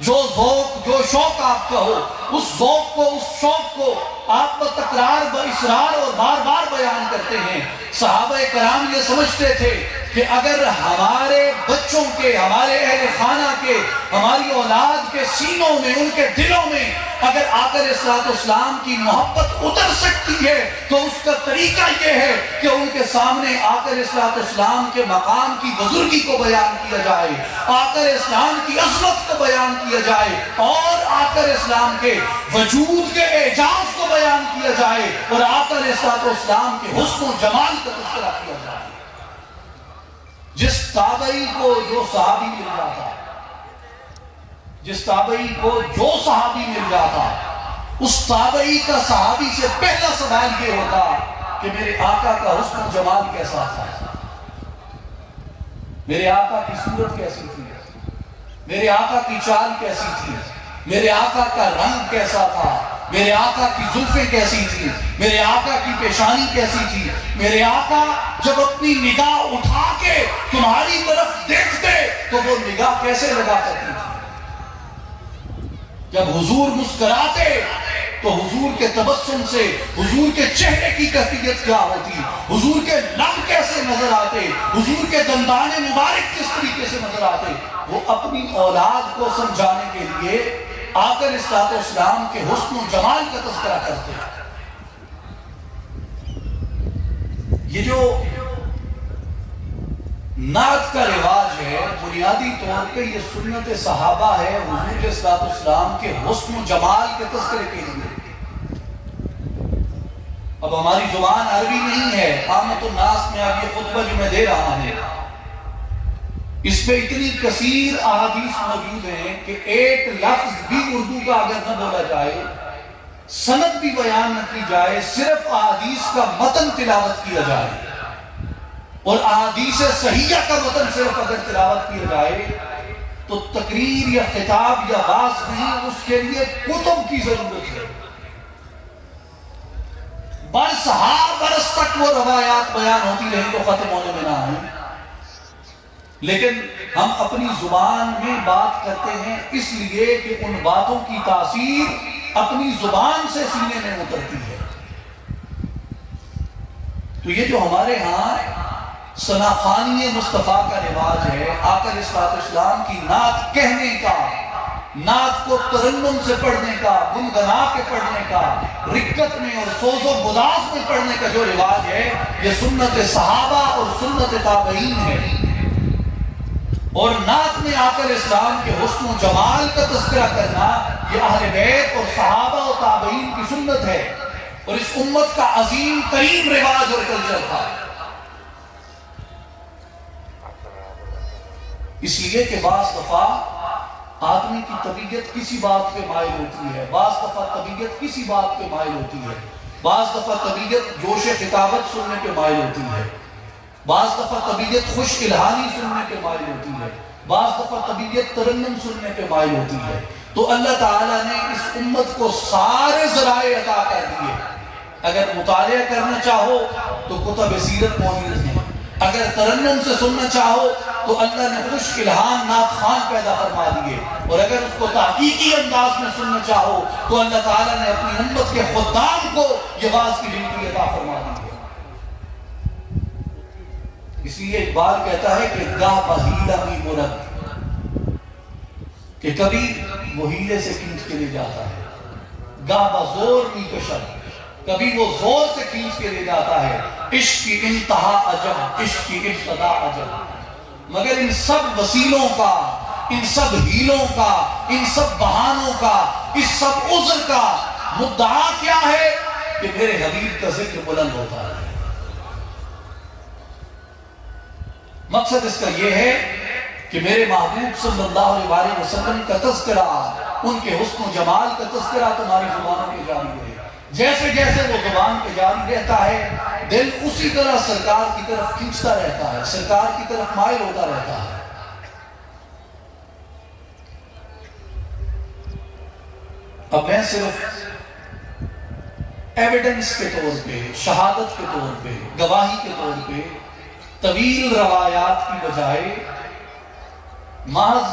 جو ذوق، جو شوق آپ کا ہو، اس ذوق کو، اس شوق کو آپ بتکرار، باصرار اور بار بار بیان کرتے ہیں. صحابہ کرام یہ سمجھتے تھے کہ اگر ہمارے بچوں کے، ہمارے اہل خانہ کے، ہماری اولاد کے سینوں میں، ان کے دلوں میں اگر آقا علیہ الصلوۃ والسلام کی محبت اتر سکتی ہے تو اس کا طریقہ یہ ہے کہ ان کے سامنے آقا علیہ الصلوۃ والسلام کے مقام کی بزرگی کو بیان کیا جائے، آقا علیہ السلام کی عظمت کو بیان کیا جائے، اور آقا علیہ السلام کے وجود کے اعجاز کو بیان کیا جائے، اور آقا علیہ الصلوۃ والسلام کے حسن و جمال کا تذکرہ کیا جائے. جس تابعی کو جو صحابی مل جاتا، جس تابعی کو جو صحابی مل جاتا، اس تابعی کا صحابی سے پہلا سوال یہ ہوتا کہ میرے آقا کا حسن و جمال کیسا تھا، میرے آقا کی صورت کیسی تھی، میرے آقا کی چال کیسی تھی، میرے آقا کا رنگ کیسا تھا، میرے آقا کی زلفیں کیسی تھی، میرے آقا کی پیشانی کیسی تھی، میرے آقا جب اپنی نگاہ اٹھا کے تمہاری طرف دیکھتے تو وہ نگاہ کیسے لگا کرتی تھی، جب حضور مسکراتے تو حضور کے تبسم سے حضور کے چہرے کی کیفیت کیا ہوتی، حضور کے لب کیسے نظر آتے، حضور کے دندان مبارک کس طریقے سے نظر آتے. وہ اپنی اولاد کو سمجھانے کے لیے آقا علیہ الصلوۃ والسلام کے حسن و جمال کا تذکرہ کرتے ہیں. یہ جو نعت کا رواج ہے بنیادی طور پہ یہ سنت صحابہ ہے حضور علیہ الصلوۃ والسلام کے حسن و جمال کے تذکرے کے لیے. اب ہماری زبان عربی نہیں ہے، عامت الناس میں اب یہ خطبہ جو میں دے رہا ہوں اس پہ اتنی کثیر احادیث موجود ہیں کہ ایک لفظ بھی اردو کا اگر نہ بولا جائے، سند بھی بیان نہ کی جائے، صرف احادیث کا متن تلاوت کیا جائے اور احادیث صحیحہ کا متن صرف اگر تلاوت کیا جائے تو تقریر یا خطاب یا واعظ نہیں، اس کے لیے کتب کی ضرورت ہے. برس ہا برس تک وہ روایات بیان ہوتی رہیں تو ختم ہونے میں نہ آئیں، لیکن ہم اپنی زبان میں بات کرتے ہیں اس لیے کہ ان باتوں کی تاثیر اپنی زبان سے سینے میں اترتی ہے. تو یہ جو ہمارے ہاں ثناخوانی مصطفیٰ کا رواج ہے، آقا علیہ الصلوۃ والسلام کی نعت کہنے کا، نعت کو ترنم سے پڑھنے کا، گنگنا کے پڑھنے کا، رکت میں اور سوز و گداز میں پڑھنے کا جو رواج ہے، یہ سنت صحابہ اور سنت تابعین ہے. اور نعت میں آقا علیہ السلام کے حسن و جمال کا تذکرہ کرنا یہ اہل بیت اور صحابہ و تابعین کی سنت ہے اور اس امت کا عظیم ترین رواج اور کلچر تھا. اس لیے کہ بعض دفعہ آدمی کی طبیعت کسی بات پہ مائل ہوتی ہے، بعض دفعہ طبیعت کسی بات پہ مائل ہوتی ہے، بعض دفعہ طبیعت جوش خطابت سننے پہ مائل ہوتی ہے، بعض دفعہ طبیعت خوش الہانی سننے پہ مائل ہوتی ہے، بعض دفعہ طبیعت ترنم سننے پہ مائل ہوتی ہے. تو اللہ تعالیٰ نے اس امت کو سارے ذرائع عطا کر دیے. اگر مطالعہ کرنا چاہو تو کتب سیرت موجود ہیں، اگر ترنم سے سننا چاہو تو اللہ نے خوش الہان نعت خوان پیدا فرما دیے، اور اگر اس کو تحقیقی انداز میں سننا چاہو تو اللہ تعالیٰ نے اپنی امت کے خدام کو یہ واعظ کی ڈیوٹی عطا فرما دی ہے. اس لیے اقبال کہتا ہے کہ گاہ بہیلا بھی مرد، کہ کبھی وہ ہیلے سے کھینچ کے لے جاتا ہے، گاہ بزور بھی کشد، کبھی وہ زور سے کھینچ کے لے جاتا ہے۔ عشق کی انتہا عجب، عشق کی ابتدا عجب، مگر ان سب وسیلوں کا، ان سب ہیلوں کا، ان سب بہانوں کا، اس سب عذر کا مدعا کیا ہے کہ میرے حبیب کا ذکر بلند ہوتا ہے۔ مقصد اس کا یہ ہے کہ میرے محبوب صلی اللہ علیہ وسلم کا تذکرہ، ان کے حسن و جمال کا تذکرہ تمہاری زبانوں پہ جاری رہے۔ جیسے جیسے وہ زبان پہ جاری رہتا ہے، دل اسی طرح سرکار کی طرف کھینچتا رہتا ہے، سرکار کی طرف مائل ہوتا رہتا ہے۔ اب میں صرف ایویڈنس کے طور پہ، شہادت کے طور پہ، گواہی کے طور پہ طویل روایات کی بجائے محض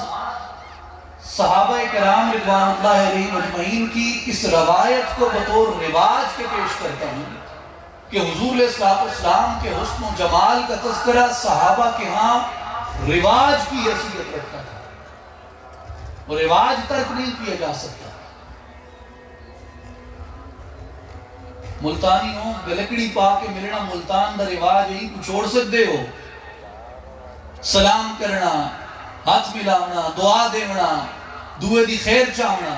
صحابہ کرام رضوان اللہ علیہ مجمعین کی اس روایت کو بطور رواج کے پیش کرتا ہوں کہ حضور علیہ السلام کے حسن و جمال کا تذکرہ صحابہ کے ہاں رواج کی حیثیت رکھتا تھا، وہ رواج ترک نہیں کیا جا سکتا۔ ملتانی ہو گلکڑی پا کے ملنا ملتان دا رواج ہی کچھ چھوڑ سکتے ہو، سلام کرنا، ہاتھ ملاونا، دعا دیونا، دوے دی خیر چاہنا،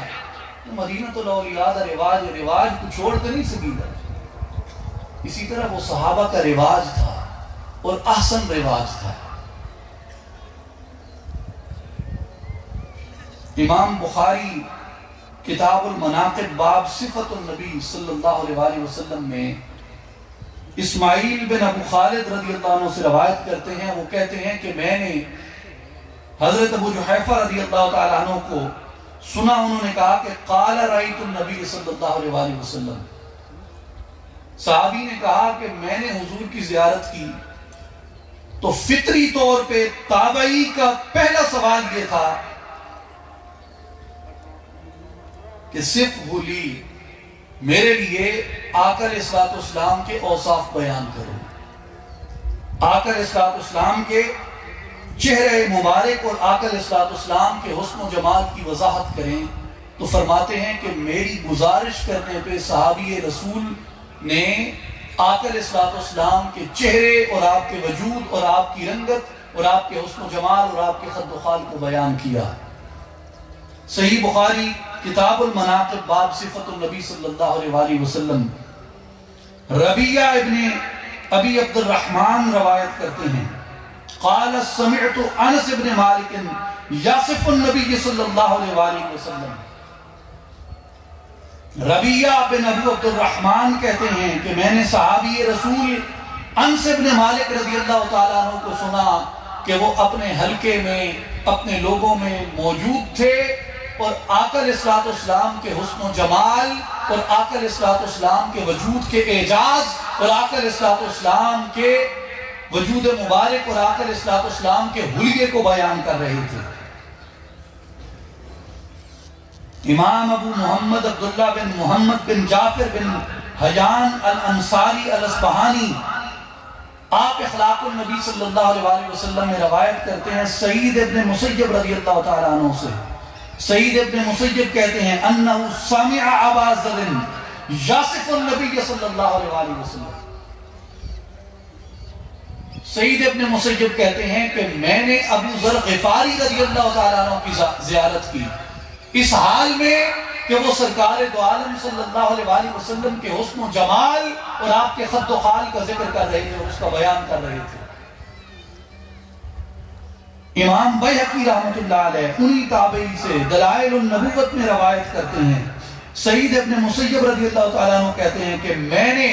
مدینہ تو الاولیاء دا رواج کو چھوڑ کر نہیں سکی دا۔ اسی طرح وہ صحابہ کا رواج تھا اور احسن رواج تھا۔ امام بخاری کتاب المناقب باب صفت النبی صلی اللہ علیہ وسلم میں اسماعیل بن ابو خالد رضی اللہ عنہ سے روایت کرتے ہیں، وہ کہتے ہیں کہ میں نے حضرت ابو جحیفہ رضی اللہ تعالیٰ عنہ کو سنا، انہوں نے کہا کہ قال رأیت النبی صلی اللہ علیہ وسلم، صحابی نے کہا کہ میں نے حضور کی زیارت کی تو فطری طور پہ تابعی کا پہلا سوال یہ تھا کہ صف لی، میرے لیے آقا علیہ السلام کے اوصاف بیان کرو، آقا علیہ السلام کے چہرے مبارک اور آقا علیہ السلام کے حسن و جمال کی وضاحت کریں۔ تو فرماتے ہیں کہ میری گزارش کرنے پہ صحابی رسول نے آقا علیہ السلام کے چہرے اور آپ کے وجود اور آپ کی رنگت اور آپ کے حسن و جمال اور آپ کے خد و خال کو بیان کیا۔ صحیح بخاری کتاب المناقب باب صفت النبی صلی اللہ علیہ وسلم، ربیعہ ابن ابی عبد الرحمن روایت کرتے ہیں، قال سمعت انس ابن مالک یصف النبی صلی اللہ علیہ وسلم۔ ربیعہ بن ابو عبد الرحمن کہتے ہیں کہ میں نے صحابی رسول انس ابن مالک رضی اللہ تعالیٰ عنہ کو سنا کہ وہ اپنے حلقے میں اپنے لوگوں میں موجود تھے اور آقا علیہ السلام کے حسن و جمال اور آقا علیہ السلام کے وجود کے اعجاز اور آقا علیہ السلام کے وجود مبارک اور آقا علیہ السلام کے حلیے کو بیان کر رہے تھے۔ امام ابو محمد عبداللہ بن محمد بن جعفر بن حیان الانصاری الاصبہانی آپ اخلاق النبی صلی اللہ علیہ وسلم میں روایت کرتے ہیں سعید ابن مسیب رضی اللہ تعالیٰ عنہ سے۔ سعید ابن مسیب کہتے ہیں انہو سمع ابا ذر یصف النبی صلی اللہ علیہ وسلم۔ سعید ابن مسیب کہتے ہیں کہ میں نے ابو ذر غفاری رضی اللہ تعالیٰ عنہ کی زیارت کی اس حال میں کہ وہ سرکار دو عالم صلی اللہ علیہ وسلم کے حسن و جمال اور آپ کے خط و خال کا ذکر کر رہے تھے اور اس کا بیان کر رہے تھے۔ امام بیہقی رحمۃ اللہ علیہ انہی تابعی سے دلائل النبوت میں روایت کرتے ہیں، سعید ابن مسیب رضی اللہ تعالیٰ عنہ کہتے ہیں کہ میں نے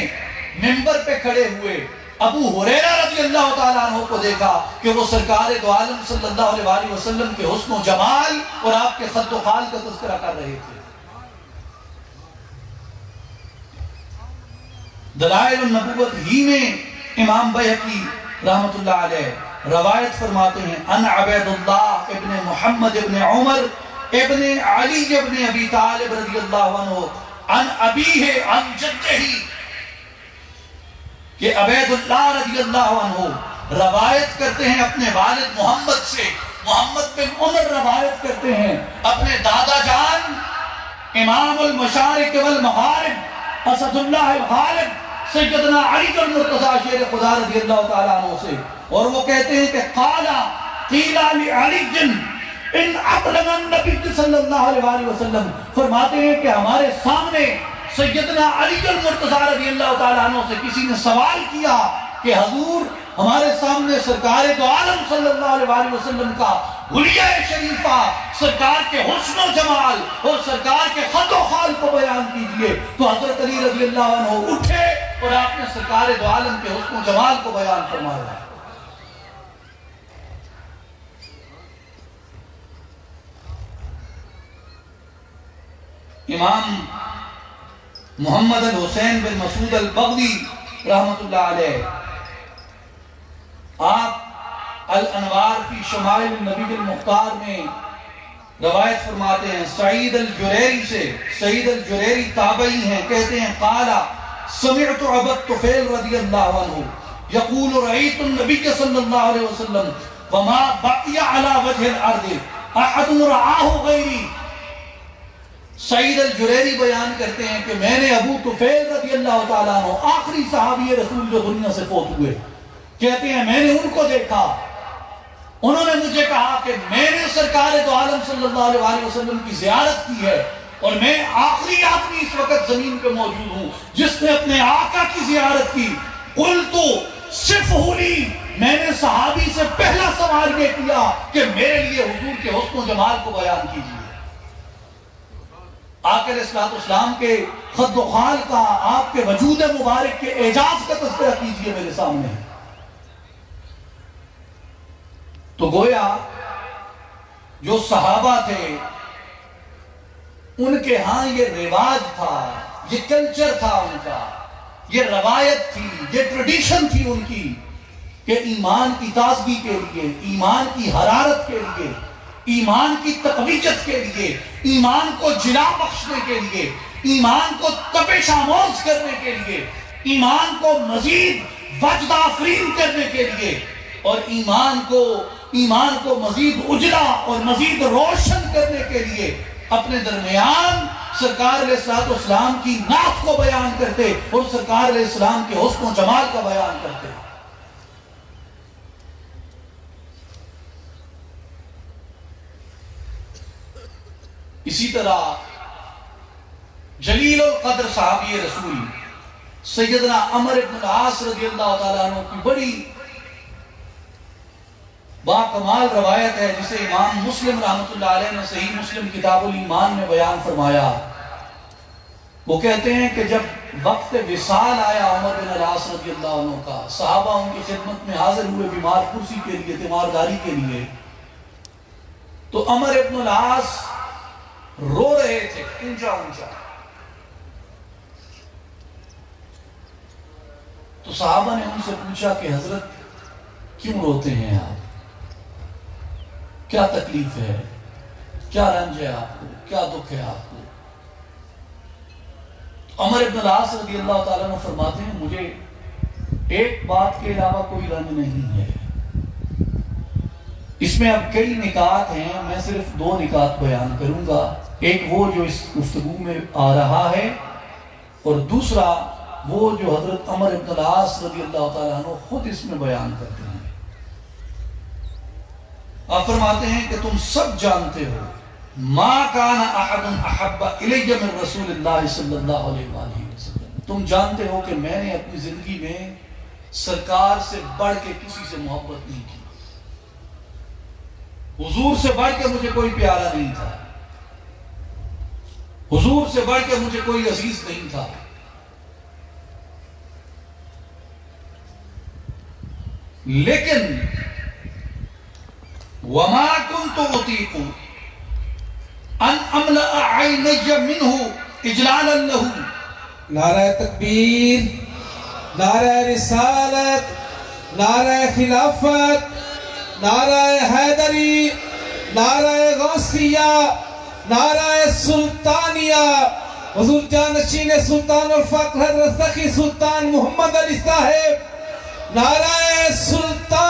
منبر پہ کھڑے ہوئے ابو ہریرہ رضی اللہ تعالیٰ عنہ کو دیکھا کہ وہ سرکار دو عالم صلی اللہ علیہ وسلم کے حسن و جمال اور آپ کے خط و خال کا تذکرہ کر رہے تھے۔ دلائل النبوت ہی میں امام بیہقی رحمۃ اللہ علیہ روایت فرماتے ہیں ان عبید اللہ ابن محمد ابن عمر ابن علی ابن ابی طالب رضی اللہ عنہ ان ابیہ ان جدہ کہ عبید اللہ رضی اللہ عنہ روایت کرتے ہیں اپنے والد محمد سے، محمد بن عمر روایت کرتے ہیں اپنے دادا جان امام المشارق والمغارب اسد اللہ الغالب سیدنا علی المرتضیٰ شیر خدا رضی اللہ تعالیٰ عنہ سے، اور وہ کہتے ہیں کہ قیل لعلی ان ابلغ النبی صلی اللہ علیہ وسلم، فرماتے ہیں کہ ہمارے سامنے سیدنا علی المرتضیٰ رضی اللہ تعالیٰ عنہ سے کسی نے سوال کیا کہ حضور ہمارے سامنے سرکار دو عالم صلی اللہ علیہ وسلم کا حلیہ شریفہ، سرکار کے حسن و جمال اور سرکار کے خط و خال کو بیان کیجئے، تو حضرت علی رضی اللہ عنہ اٹھے اور آپ نے سرکار دو عالم کے حسن و جمال کو بیان فرمایا۔ امام محمد الحسین بن مسعود البغوی رحمت اللہ علیہ، آپ الانوار فی شمائل النبی المختار میں روایت فرماتے ہیں سعید الجریری سے، سعید الجریری تابعی ہیں، کہتے ہیں قال سمعت ابا طفیل رضی اللہ عنہ یقول رأیت النبی صلی اللہ علیہ وسلم وما بقی علی وجہ الارض احد رآہ غیری۔ سعید الجریری بیان کرتے ہیں کہ میں نے ابو طفیل رضی اللہ تعالیٰ عنہ آخری صحابی رسول جو دنیا سے فوت ہوئے، کہتے ہیں میں نے ان کو دیکھا، انہوں نے مجھے کہا کہ میں نے سرکار دو عالم صلی اللہ علیہ وسلم کی زیارت کی ہے اور میں آخری آدمی اس وقت زمین پہ موجود ہوں جس نے اپنے آقا کی زیارت کی۔ قلت صفہ لی، میں نے صحابی سے پہلا سوال یہ کیا کہ میرے لیے حضور کے حسن و جمال کو بیان کیجیے۔ آقا علیہ السلام کے خد و خال کا، آپ کے وجود مبارک کے اعجاز کا تذکرہ کیجیے میرے سامنے۔ تو گویا جو صحابہ تھے ان کے ہاں یہ رواج تھا، یہ کلچر تھا ان کا، یہ روایت تھی، یہ ٹریڈیشن تھی ان کی کہ ایمان کی تازگی کے لیے، ایمان کی حرارت کے لیے، ایمان کی تقویت کے لیے، ایمان کو جلا بخشنے کے لیے، ایمان کو تپش آموز کرنے کے لیے، ایمان کو مزید وجد آفرین کرنے کے لیے اور ایمان کو مزید اجلا اور مزید روشن کرنے کے لیے اپنے درمیان سرکار علیہ السلام کی نعت کو بیان کرتے اور سرکار علیہ السلام کے حسن و جمال کا بیان کرتے۔ اسی طرح جلیل القدر صحابی رسول سیدنا عمر بن العاص رضی اللہ تعالیٰ عنہ کی بڑی باکمال روایت ہے جسے امام مسلم رحمت اللہ علیہ نے صحیح مسلم کتاب الایمان میں بیان فرمایا۔ وہ کہتے ہیں کہ جب وقت وصال آیا عمر بن العاص رضی اللہ عنہ کا، صحابہ ان کی خدمت میں حاضر ہوئے بیمار پرسی کے لیے، تیمارداری کے لیے، تو عمر بن العاص رو رہے تھے اونچا اونچا۔ تو صحابہ نے ان سے پوچھا کہ حضرت کیوں روتے ہیں آپ؟ کیا تکلیف ہے؟ کیا رنج ہے آپ کو؟ کیا دکھ ہے آپ کو؟ عمر بن العاص رضی اللہ تعالیٰ عنہ فرماتے ہیں مجھے ایک بات کے علاوہ کوئی رنج نہیں ہے۔ اس میں اب کئی نکات ہیں، میں صرف 2 نکات بیان کروں گا، ایک وہ جو اس گفتگو میں آ رہا ہے اور دوسرا وہ جو حضرت عمر بن العاص رضی اللہ تعالیٰ عنہ خود اس میں بیان کرتے ہیں۔ آپ فرماتے ہیں کہ تم سب جانتے ہو ما کان احد احب الی من رسول اللہ صلی اللہ علیہ وآلہ وسلم، تم جانتے ہو کہ میں نے اپنی زندگی میں سرکار سے بڑھ کے کسی سے محبت نہیں کی، حضور سے بڑھ کے مجھے کوئی پیارا نہیں تھا، حضور سے بڑھ کے مجھے کوئی عزیز نہیں تھا۔ لیکن وما كنت اطيق ان املا عيني منه اجلالا له۔ نعرہ تکبیر، نعرہ رسالت، نعرہ خلافت، نعرہ حیدری، نعرہ غوثیہ، نعرہ سلطانیہ، حضور جانشین سلطان الفقر حضرت سخی سلطان محمد علی صاحب، نعرہ سلطان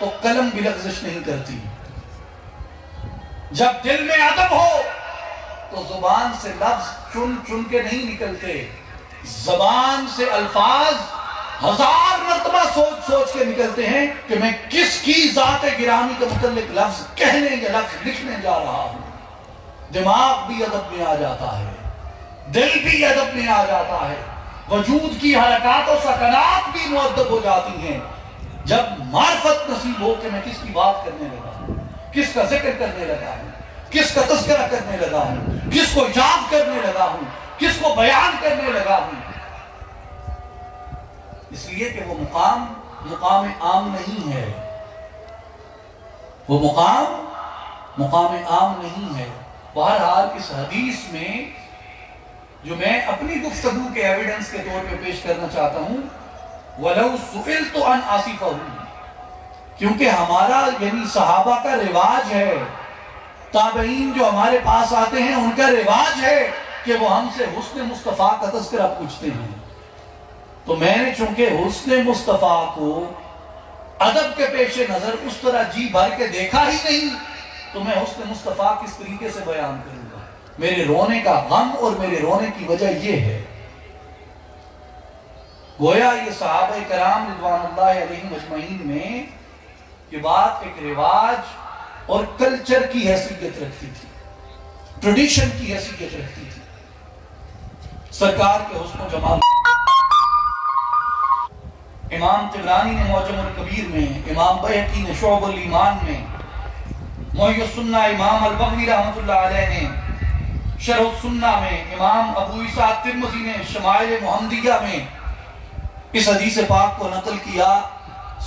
تو قلم بھی لغزش نہیں کرتی. جب دل میں ادب ہو تو زبان سے لفظ چن چن کے نہیں نکلتے، زبان سے الفاظ 1000 مرتبہ سوچ سوچ کے نکلتے ہیں کہ میں کس کی ذات گرامی کے متعلق لفظ کہنے یا لفظ لکھنے جا رہا ہوں. دماغ بھی ادب میں آ جاتا ہے، دل بھی ادب میں آ جاتا ہے، وجود کی حرکات و سکنات بھی مؤدب ہو جاتی ہیں جب معرفت نصیب ہو کہ میں کس کی بات کرنے لگا ہوں، کس کا ذکر کرنے لگا ہوں، کس کا تذکرہ کرنے لگا ہوں، کس کو یاد کرنے لگا ہوں، کس کو بیان کرنے لگا ہوں. اس لیے کہ وہ مقام عام نہیں ہے، وہ مقام عام نہیں ہے. بہرحال اس حدیث میں جو میں اپنی گفتگو کے ایویڈنس کے طور پہ پیش کرنا چاہتا ہوں، وَلَوْ سُئِلْتُ عَنْ آصِفَهُ، کیونکہ ہمارا یعنی صحابہ کا رواج ہے، تابعین جو ہمارے پاس آتے ہیں ان کا رواج ہے کہ وہ ہم سے حسن مصطفیٰ کا تذکرہ پوچھتے ہیں. تو میں نے چونکہ حسن مصطفیٰ کو ادب کے پیش نظر اس طرح جی بھر کے دیکھا ہی نہیں، تو میں حسن مصطفیٰ کس طریقے سے بیان کروں گا. میرے رونے کا غم اور میرے رونے کی وجہ یہ ہے، گویا یہ صحابہ کرام رضوان اللہ علیہم اجمعین میں یہ بات ایک رواج اور کلچر کی حیثیت رکھتی تھی، ٹریڈیشن کی حیثیت رکھتی تھی. سرکار کے حسن و جمال امام طبرانی نے معجم الکبیر میں، امام بیہقی نے شعب الایمان میں، محی السنہ امام البغوی رحمۃ اللہ علیہ نے شرح السنہ میں، امام ابو عیسیٰ ترمذی نے شمائل محمدیہ میں اس حدیث پاک کو نقل کیا.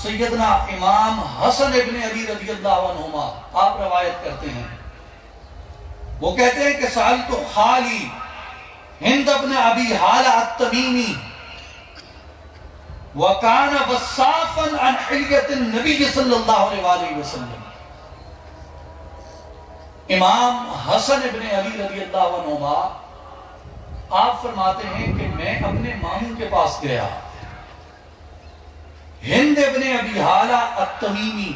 سیدنا امام حسن ابن علی رضی اللہ عنہما آپ روایت کرتے ہیں، وہ کہتے ہیں کہ سألت خالی ہند ابن ابی حالہ التمیمی وَكَانَ وَصَّافًا عَنْ حِلْيَةِ النَّبِيِّ صلی اللہ علیہ وسلم. امام حسن ابن علی رضی اللہ عنہما آپ فرماتے ہیں کہ میں اپنے ماموں کے پاس گیا، ہند ابن ابی حالہ التمیمی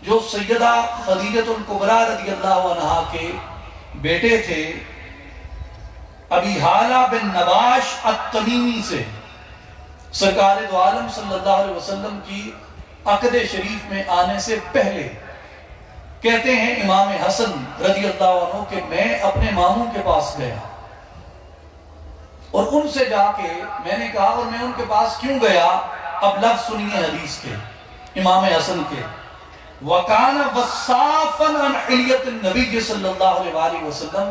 جو سیدہ خدیجۃ الکبریٰ رضی اللہ عنہا کے بیٹے تھے، ابی حالہ بن نباش التمیمی سے سرکار دو عالم صلی اللہ علیہ وسلم کی عقد شریف میں آنے سے پہلے کہتے ہیں امام حسن رضی اللہ عنہ کہ میں اپنے ماموں کے پاس گیا اور ان سے جا کے میں نے کہا، اور میں ان کے پاس کیوں گیا، اب لفظ سنیے حدیث کے امام حسن کے، وَكَانَ وَصَّافًا عَنْ حِلْيَةِ النَّبِيِّ صلی اللہ علیہ وسلم،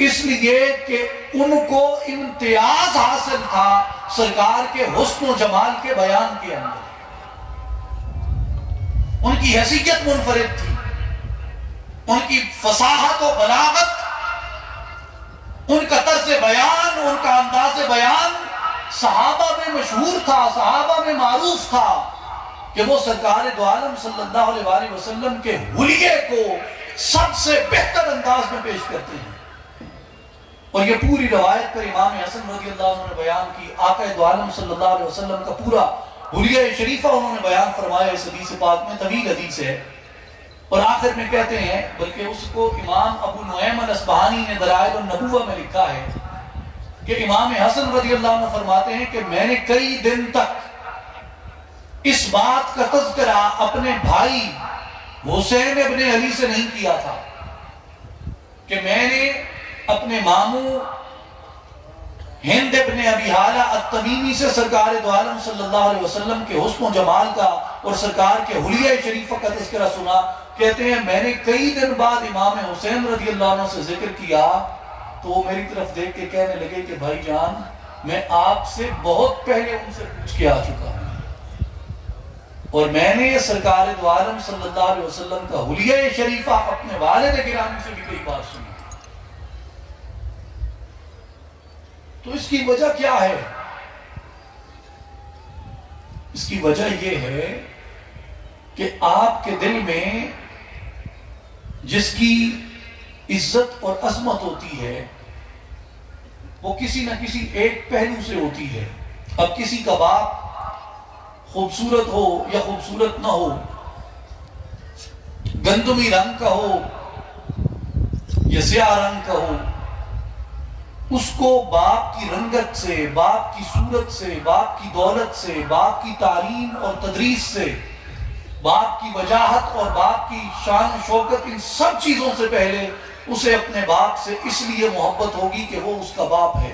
اس لیے کہ ان کو امتیاز حاصل تھا سرکار کے حسن و جمال کے بیان کے اندر، ان کی حیثیت منفرد تھی، ان کی فصاحت و بلاغت، ان کا طرز بیان، ان کا انداز بیان صحابہ میں مشہور تھا، صحابہ میں معروف تھا کہ وہ سرکار دو عالم صلی اللہ علیہ وسلم کے حلیے کو سب سے بہتر انداز میں پیش کرتے ہیں. اور یہ پوری روایت پر امام حسن رضی اللہ عنہ نے بیان کی، آقا دو عالم صلی اللہ علیہ وسلم کا پورا حلیہ شریفہ انہوں نے بیان فرمایا اس حدیث پاک میں، طویل حدیث ہے. اور آخر میں کہتے ہیں، بلکہ اس کو امام ابو نعیم الاصبہانی نے دلائل النبوہ میں لکھا ہے کہ امام حسن رضی اللہ عنہ فرماتے ہیں کہ میں نے کئی دن تک اس بات کا تذکرہ اپنے بھائی حسین ابن علی سے نہیں کیا تھا کہ میں نے اپنے ماموں ہند ابن ابی حالہ التمیمی سے سرکار دو عالم صلی اللہ علیہ وسلم کے حسن و جمال کا اور سرکار کے حلیہ شریفہ کا تذکرہ سنا. کہتے ہیں میں نے کئی دن بعد امام حسین رضی اللہ عنہ سے ذکر کیا تو وہ میری طرف دیکھ کے کہنے لگے کہ بھائی جان میں آپ سے بہت پہلے ان سے پوچھ کے آ چکا ہوں اور میں نے سرکار دو عالم صلی اللہ علیہ وسلم کا حلیہ شریفہ اپنے والد گرامی سے بھی کئی بار سنا. تو اس کی وجہ کیا ہے؟ اس کی وجہ یہ ہے کہ آپ کے دل میں جس کی عزت اور عظمت ہوتی ہے وہ کسی نہ کسی ایک پہلو سے ہوتی ہے. اب کسی کا باپ خوبصورت ہو یا خوبصورت نہ ہو، گندمی رنگ کا ہو یا سیاہ رنگ کا ہو، اس کو باپ کی رنگت سے، باپ کی صورت سے، باپ کی دولت سے، باپ کی تعلیم اور تدریس سے، باپ کی وجاہت اور باپ کی شان و شوکت، ان سب چیزوں سے پہلے اسے اپنے باپ سے اس لیے محبت ہوگی کہ وہ اس کا باپ ہے.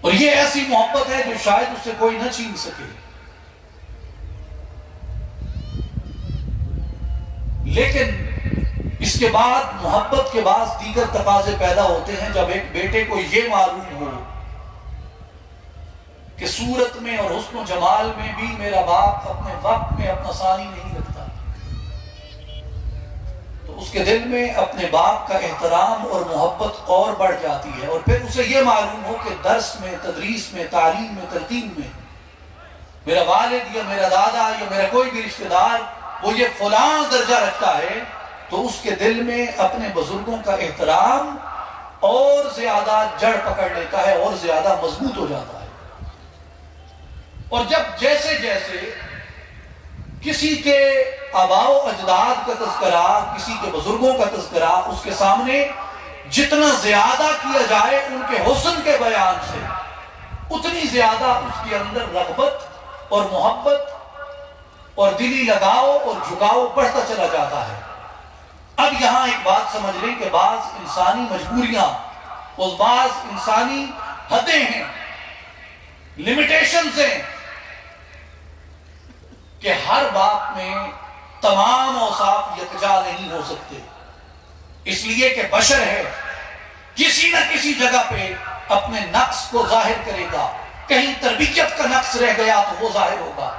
اور یہ ایسی محبت ہے جو شاید اس سے کوئی نہ چھین سکے. لیکن اس کے بعد محبت کے بعد دیگر تقاضے پیدا ہوتے ہیں. جب ایک بیٹے کو یہ معلوم ہو کہ صورت میں اور حسن و جمال میں بھی میرا باپ اپنے وقت میں اپنا ثانی نہیں رکھتا، تو اس کے دل میں اپنے باپ کا احترام اور محبت اور بڑھ جاتی ہے. اور پھر اسے یہ معلوم ہو کہ درس میں، تدریس میں، تعلیم میں، تلقین میں میرا والد یا میرا دادا یا میرا کوئی بھی رشتہ دار وہ یہ فلاں درجہ رکھتا ہے، تو اس کے دل میں اپنے بزرگوں کا احترام اور زیادہ جڑ پکڑ لیتا ہے اور زیادہ مضبوط ہو جاتا ہے. اور جب جیسے جیسے کسی کے آباء و اجداد کا تذکرہ، کسی کے بزرگوں کا تذکرہ اس کے سامنے جتنا زیادہ کیا جائے ان کے حسن کے بیان سے، اتنی زیادہ اس کے اندر رغبت اور محبت اور دلی لگاؤ اور جھکاؤ بڑھتا چلا جاتا ہے. اب یہاں ایک بات سمجھ لیں کہ بعض انسانی مجبوریاں اور بعض انسانی حدیں ہیں، لمیٹیشنز ہیں، کہ ہر باپ میں تمام اوصاف یکجا نہیں ہو سکتے. اس لیے کہ بشر ہے، کسی نہ کسی جگہ پہ اپنے نقص کو ظاہر کرے گا. کہیں تربیت کا نقص رہ گیا تو وہ ظاہر ہوگا،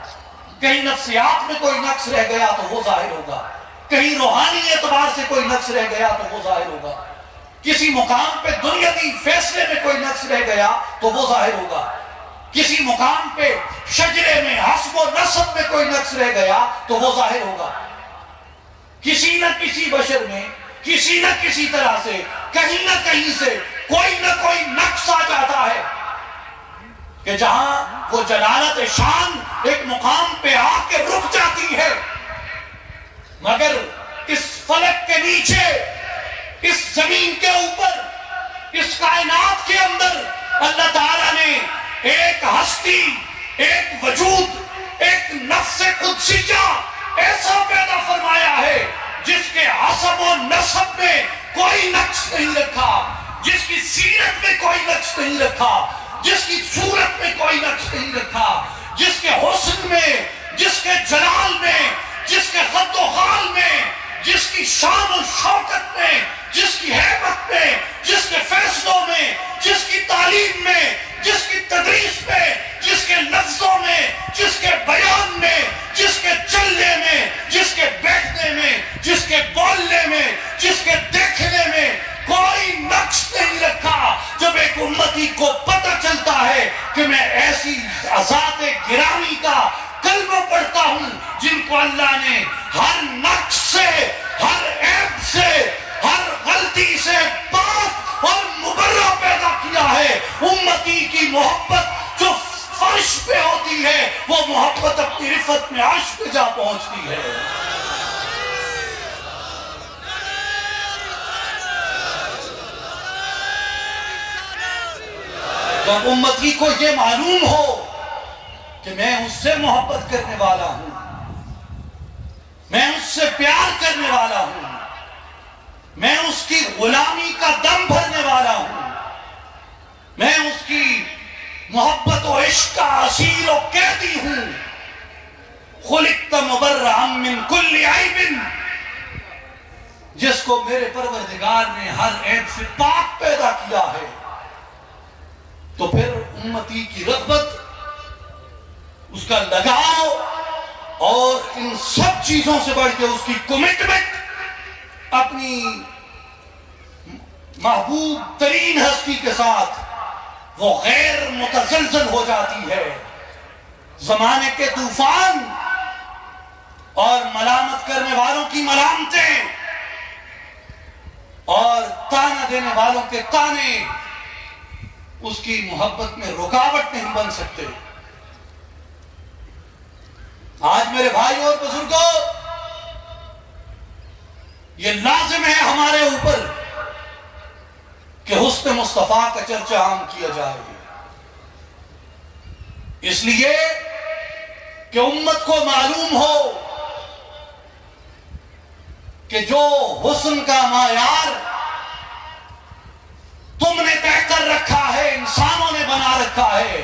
کہیں نفسیات میں کوئی نقص رہ گیا تو وہ ظاہر ہوگا، کہیں روحانی اعتبار سے کوئی نقص رہ گیا تو وہ ظاہر ہوگا، کسی مقام پہ دنیاوی فیصلے میں کوئی نقص رہ گیا تو وہ ظاہر ہوگا، کسی مقام پہ شجرے میں حسب و نسب میں کوئی نقص رہ گیا تو وہ ظاہر ہوگا. کسی نہ کسی بشر میں کسی نہ کسی طرح سے کہیں نہ کہیں سے کوئی نہ کوئی نقص آ جاتا ہے کہ جہاں وہ جلالت شان ایک مقام پہ آ کے رک جاتی ہے. مگر اس فلک کے نیچے، اس زمین کے اوپر، اس کائنات کے اندر اللہ تعالیٰ نے ایک ہستی، ایک وجود، ایک نفس قدسیہ ایسا پیدا فرمایا ہے جس کے حسب و نسب میں کوئی نقص نہیں رکھا، جس کی سیرت میں کوئی نقص نہیں رکھا، جس کی صورت میں کوئی نقص نہیں رکھا، جس کے حسن میں، جس کے جلال میں، جس کے خد و خال میں، جس کی شان و شوکت میں، جس کی ہیبت میں، جس کے فیصلوں میں، جس کی تعلیم میں، جس کی تدریس میں، جس کے لفظوں میں، جس کے بیان میں، جس کے چلنے میں، جس کے بیٹھنے میں، جس کے بولنے میں، جس کے دیکھنے میں کوئی نقص نہیں رکھا. جب ایک امتی کو پتہ چلتا ہے کہ میں ایسی ذات گرامی کا کلمہ پڑھتا ہوں جن کو اللہ نے ہر نقص سے، ہر عیب سے، ہر غلطی سے پاک اور مبرہ پیدا کیا ہے، امتی کی محبت جو فرش پہ ہوتی ہے وہ محبت اپنی رفت میں عرش پہ جا پہنچتی ہے. جب امتی کو یہ معلوم ہو کہ میں اس سے محبت کرنے والا ہوں، میں اس سے پیار کرنے والا ہوں، میں اس کی غلامی کا دم بھرنے والا ہوں، میں اس کی محبت و عشق کا اسیر و قیدی ہوں. خلقت مبرئا من کل عیب، جس کو میرے پروردگار نے ہر عیب سے پاک پیدا کیا ہے، تو پھر امتی کی رغبت، اس کا لگاؤ اور ان سب چیزوں سے بڑھ کے اس کی کمٹمنٹ اپنی محبوب ترین ہستی کے ساتھ وہ غیر متزلزل ہو جاتی ہے. زمانے کے طوفان اور ملامت کرنے والوں کی ملامتیں اور تانا دینے والوں کے تانے اس کی محبت میں رکاوٹ نہیں بن سکتے. آج میرے بھائی اور بزرگوں، یہ لازم ہے ہمارے اوپر کہ حسن مصطفیٰ کا چرچہ عام کیا جائے، اس لیے کہ امت کو معلوم ہو کہ جو حسن کا معیار تم نے طے کر رکھا ہے، انسانوں نے بنا رکھا ہے،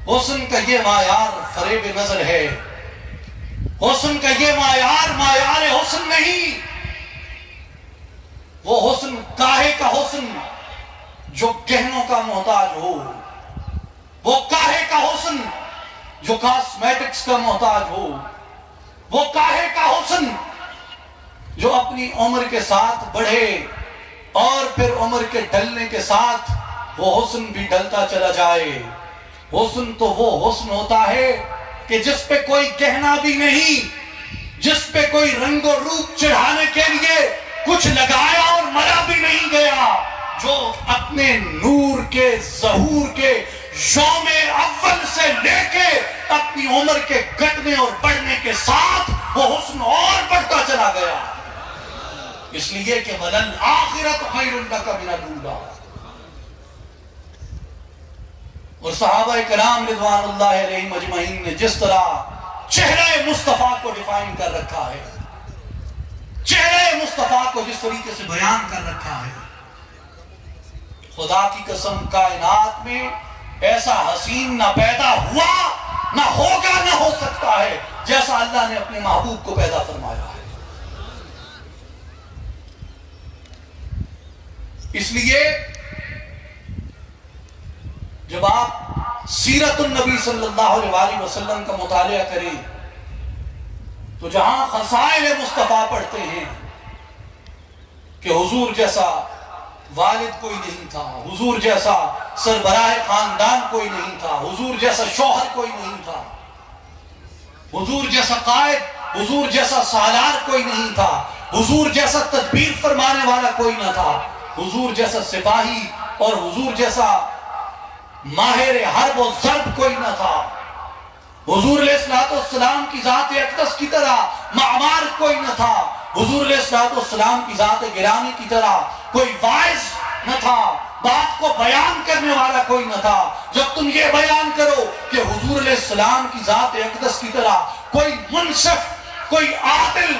حسن کا یہ معیار فریب نظر ہے، حسن کا یہ معیار حسن نہیں، وہ حسن کاہے کا حسن جو گہنوں کا محتاج ہو، وہ کاہے کا حسن جو کاسمیٹکس کا محتاج ہو، وہ کاہے کا حسن جو اپنی عمر کے ساتھ بڑھے اور پھر عمر کے ڈھلنے کے ساتھ وہ حسن بھی ڈھلتا چلا جائے۔ حسن تو وہ حسن ہوتا ہے کہ جس پہ کوئی گہنا بھی نہیں، جس پہ کوئی رنگ و روپ چڑھانے کے لیے کچھ لگایا اور مرا بھی نہیں گیا، جو اپنے نور کے ظہور کے یوم اول سے لے کے اپنی عمر کے گھٹنے اور بڑھنے کے ساتھ وہ حسن اور بڑھتا چلا گیا، اس لیے کہ وَلَلْآخِرَةُ خَيْرٌ لَكَ مِنَ الْأُولَىٰ۔ اور صحابہ کرام رضوان اللہ علیہم اجمعین نے جس طرح چہرہ مصطفیٰ کو ڈیفائن کر رکھا ہے، چہرہ مصطفیٰ کو جس طریقے سے بیان کر رکھا ہے، خدا کی قسم کائنات میں ایسا حسین نہ پیدا ہوا، نہ ہوگا، نہ ہو سکتا ہے جیسا اللہ نے اپنے محبوب کو پیدا فرمایا ہے۔ اس لیے جب آپ سیرت النبی صلی اللہ علیہ وسلم کا مطالعہ کریں تو جہاں خصائل مصطفیٰ پڑھتے ہیں کہ حضور جیسا والد کوئی نہیں تھا، حضور جیسا سربراہ خاندان کوئی نہیں تھا، حضور جیسا شوہر کوئی نہیں تھا، حضور جیسا قائد، حضور جیسا سالار کوئی نہیں تھا، حضور جیسا تدبیر فرمانے والا کوئی نہ تھا، حضور جیسا سپاہی اور حضور جیسا ماہر حرب و ضرب کوئی نہ تھا، حضور علیہ السلام کی ذات اقدس کی طرح معمار کوئی نہ تھا، حضور علیہ السلام کی ذات گرامی کی طرح کوئی واعظ نہ تھا، بات کو بیان کرنے والا کوئی نہ تھا۔ جب تم یہ بیان کرو کہ حضور علیہ السلام کی ذات اقدس کی طرح کوئی منصف، کوئی عادل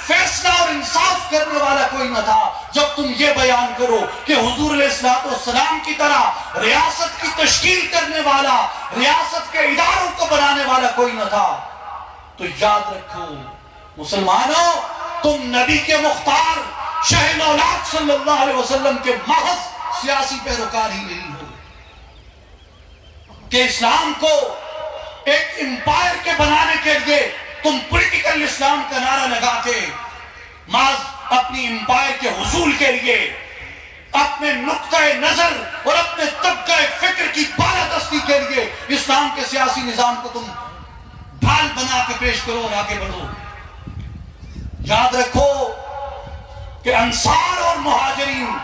فیصلہ اور انصاف کرنے والا کوئی نہ تھا، جب تم یہ بیان کرو کہ حضور علیہ السلام کی طرح ریاست کی تشکیل کرنے والا، ریاست کے اداروں کو بنانے والا کوئی نہ تھا، تو یاد رکھو مسلمانوں، تم نبی کے مختار شہ نولاد صلی اللہ علیہ وسلم کے محض سیاسی پیروکار ہی نہیں ہو کہ اسلام کو ایک امپائر کے بنانے کے لیے تم پولیٹیکل اسلام کا نعرہ لگا کے محض اپنی امپائر کے حصول کے لیے اپنے نقطہ نظر اور اپنے طبقہ فکر کی بالادستی کے لیے اسلام کے سیاسی نظام کو تم ڈھال بنا کے پیش کرو اور آگے بڑھو۔ یاد رکھو کہ انصار اور مہاجرین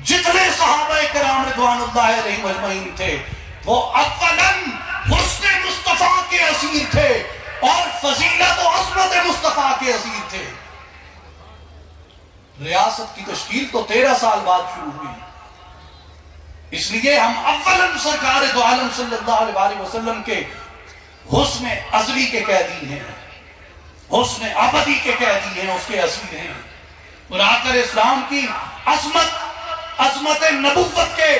جتنے صحابہ کرام رضوان اللہ علیہم اجمعین تھے وہ اولاً حسن مصطفیٰ کے اسیر تھے اور فضیلت و عظمت مصطفیٰ کے اسیر تھے۔ ریاست کی تشکیل تو 13 سال بعد شروع ہوئی، اس لیے ہم اولاً سرکار دو عالم صلی اللہ علیہ وسلم کے حسن ازلی کے قیدی ہیں، حسن ابدی کے قیدی ہیں، اس کے اسیر ہیں، اور آقا اسلام کی عظمت نبوت کے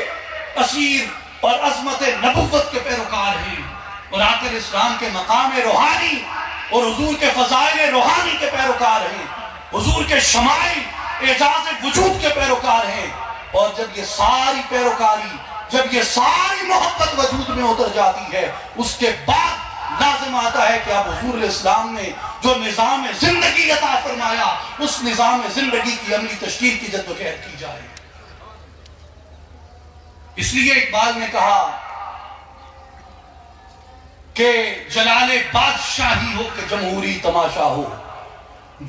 اسیر اور عظمت نبوت کے پیروکار ہیں، اور آقا اسلام کے مقام روحانی اور حضور کے فضائل روحانی کے پیروکار ہیں، حضور کے شمائل اعجاز وجود کے پیروکار ہیں۔ اور جب یہ ساری پیروکاری، جب یہ ساری محبت وجود میں اتر جاتی ہے، اس کے بعد لازم آتا ہے کہ اب حضور علیہ السلام نے جو نظام زندگی عطا فرمایا، اس نظام زندگی کی عملی تشکیل کی جدوجہد کی جائے۔ اس لیے اقبال نے کہا کہ جلال بادشاہی ہو کہ جمہوری تماشا ہو،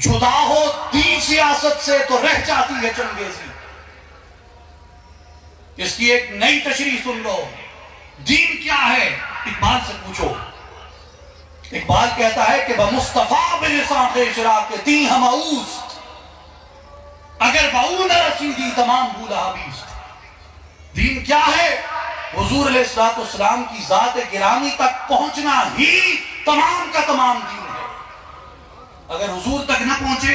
جدا ہو دین سیاست سے تو رہ جاتی ہے چنگیزی۔ اس کی ایک نئی تشریح سن لو، دین کیا ہے؟ اقبال سے پوچھو۔ اقبال کہتا ہے کہ بمصطفیٰ بلسان خیشرا کے دین ہم اوست، اگر باؤن رسیدی تمام بولا بیست. دین کیا ہے؟ حضور علیہ السلام کی ذات گرامی تک پہنچنا ہی تمام کا تمام دین ہے. اگر حضور تک نہ پہنچے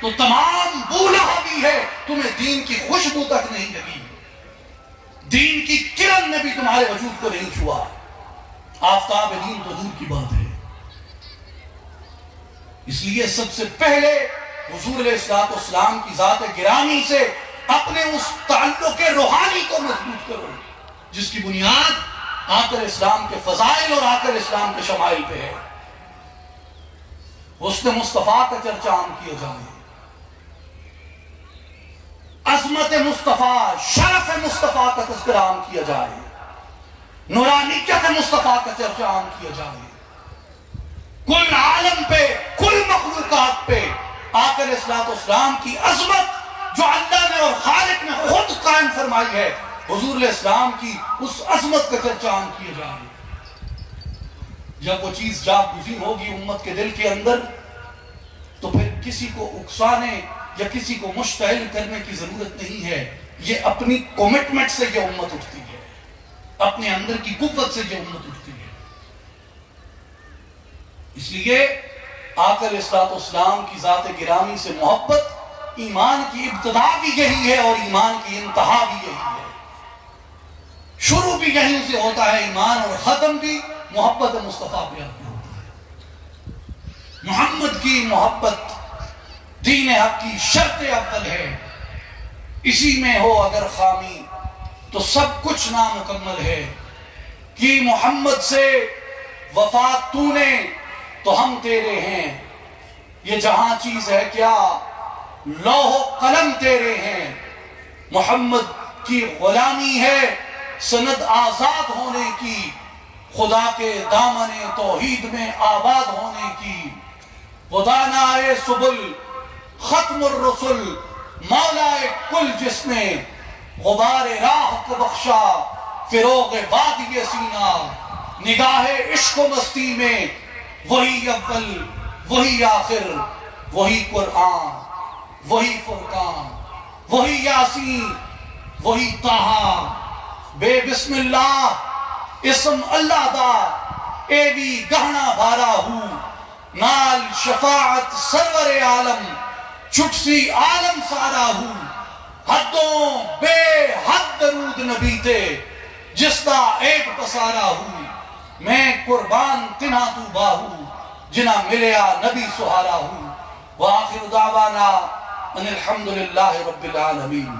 تو تمام بولا بھی ہے، تمہیں دین کی خوشبو تک نہیں لگی، دین کی کرن نے بھی تمہارے وجود کو نہیں چھوا. آفتاب دین تو دور کی بات ہے. اس لیے سب سے پہلے حضور علیہ السلام کی ذات گرامی سے اپنے اس تعلق روحانی کو مضبوط کرو جس کی بنیاد آخر اسلام کے فضائل اور آخر اسلام کے شمائل پہ ہے. حسن مصطفیٰ کا چرچا عام کیا جائے، عظمت مصطفیٰ، شرف مصطفیٰ کا تذکرہ عام کیا جائے، نورانیت مصطفیٰ کا چرچا عام کیا جائے. کل عالم پہ، کل مخلوقات پہ آخر اسلام کی عظمت جو اللہ نے اور خالق نے خود قائم فرمائی ہے، حضور علیہ السلام کی اس عظمت کا چرچا عام کیا جائے. جب وہ چیز جاگزین ہوگی امت کے دل کے اندر تو پھر کسی کو اکسانے یا کسی کو مشتعل کرنے کی ضرورت نہیں ہے. یہ اپنی کمٹمنٹ سے یہ امت اٹھتی ہے، اپنے اندر کی قوت سے یہ امت اٹھتی ہے. اس لیے آقا علیہ السلام کی ذات گرامی سے محبت ایمان کی ابتدا بھی یہی ہے اور ایمان کی انتہا بھی یہی ہے. شروع بھی یہیں سے ہوتا ہے ایمان اور ختم بھی محبت مصطفیٰ پہ ہوتا ہے. محمد کی محبت دین حق کی شرط اول ہے. اسی میں ہو اگر خامی تو سب کچھ نامکمل ہے. کہ محمد سے وفا تو نے تو ہم تیرے ہیں، یہ جہاں چیز ہے کیا لوح و قلم تیرے ہیں. محمد کی غلامی ہے سند آزاد ہونے کی، خدا کے دامن توحید میں آباد ہونے کی. خدا نائے سبل ختم الرسل مولا کل جس نے غبار راہ کو بخشا فروغ وادی سینہ. نگاہ عشق و مستی میں وہی اول وہی آخر، وہی قرآن وہی فرقان، وہی یاسین وہی طٰہٰ. بے بسم اللہ اسم اللہ دا اے بھی گہنا بھارا ہوں. نال شفاعت سرور عالم چھٹسی عالم سارا ہوں. حدوں بے حد درود نبی تے جس دا ایک پسارا ہوں. میں قربان تنہا تو باہو جنا ملیا نبی سہارا ہوں. وآخر دعوانا ان الحمدللہ رب العالمین.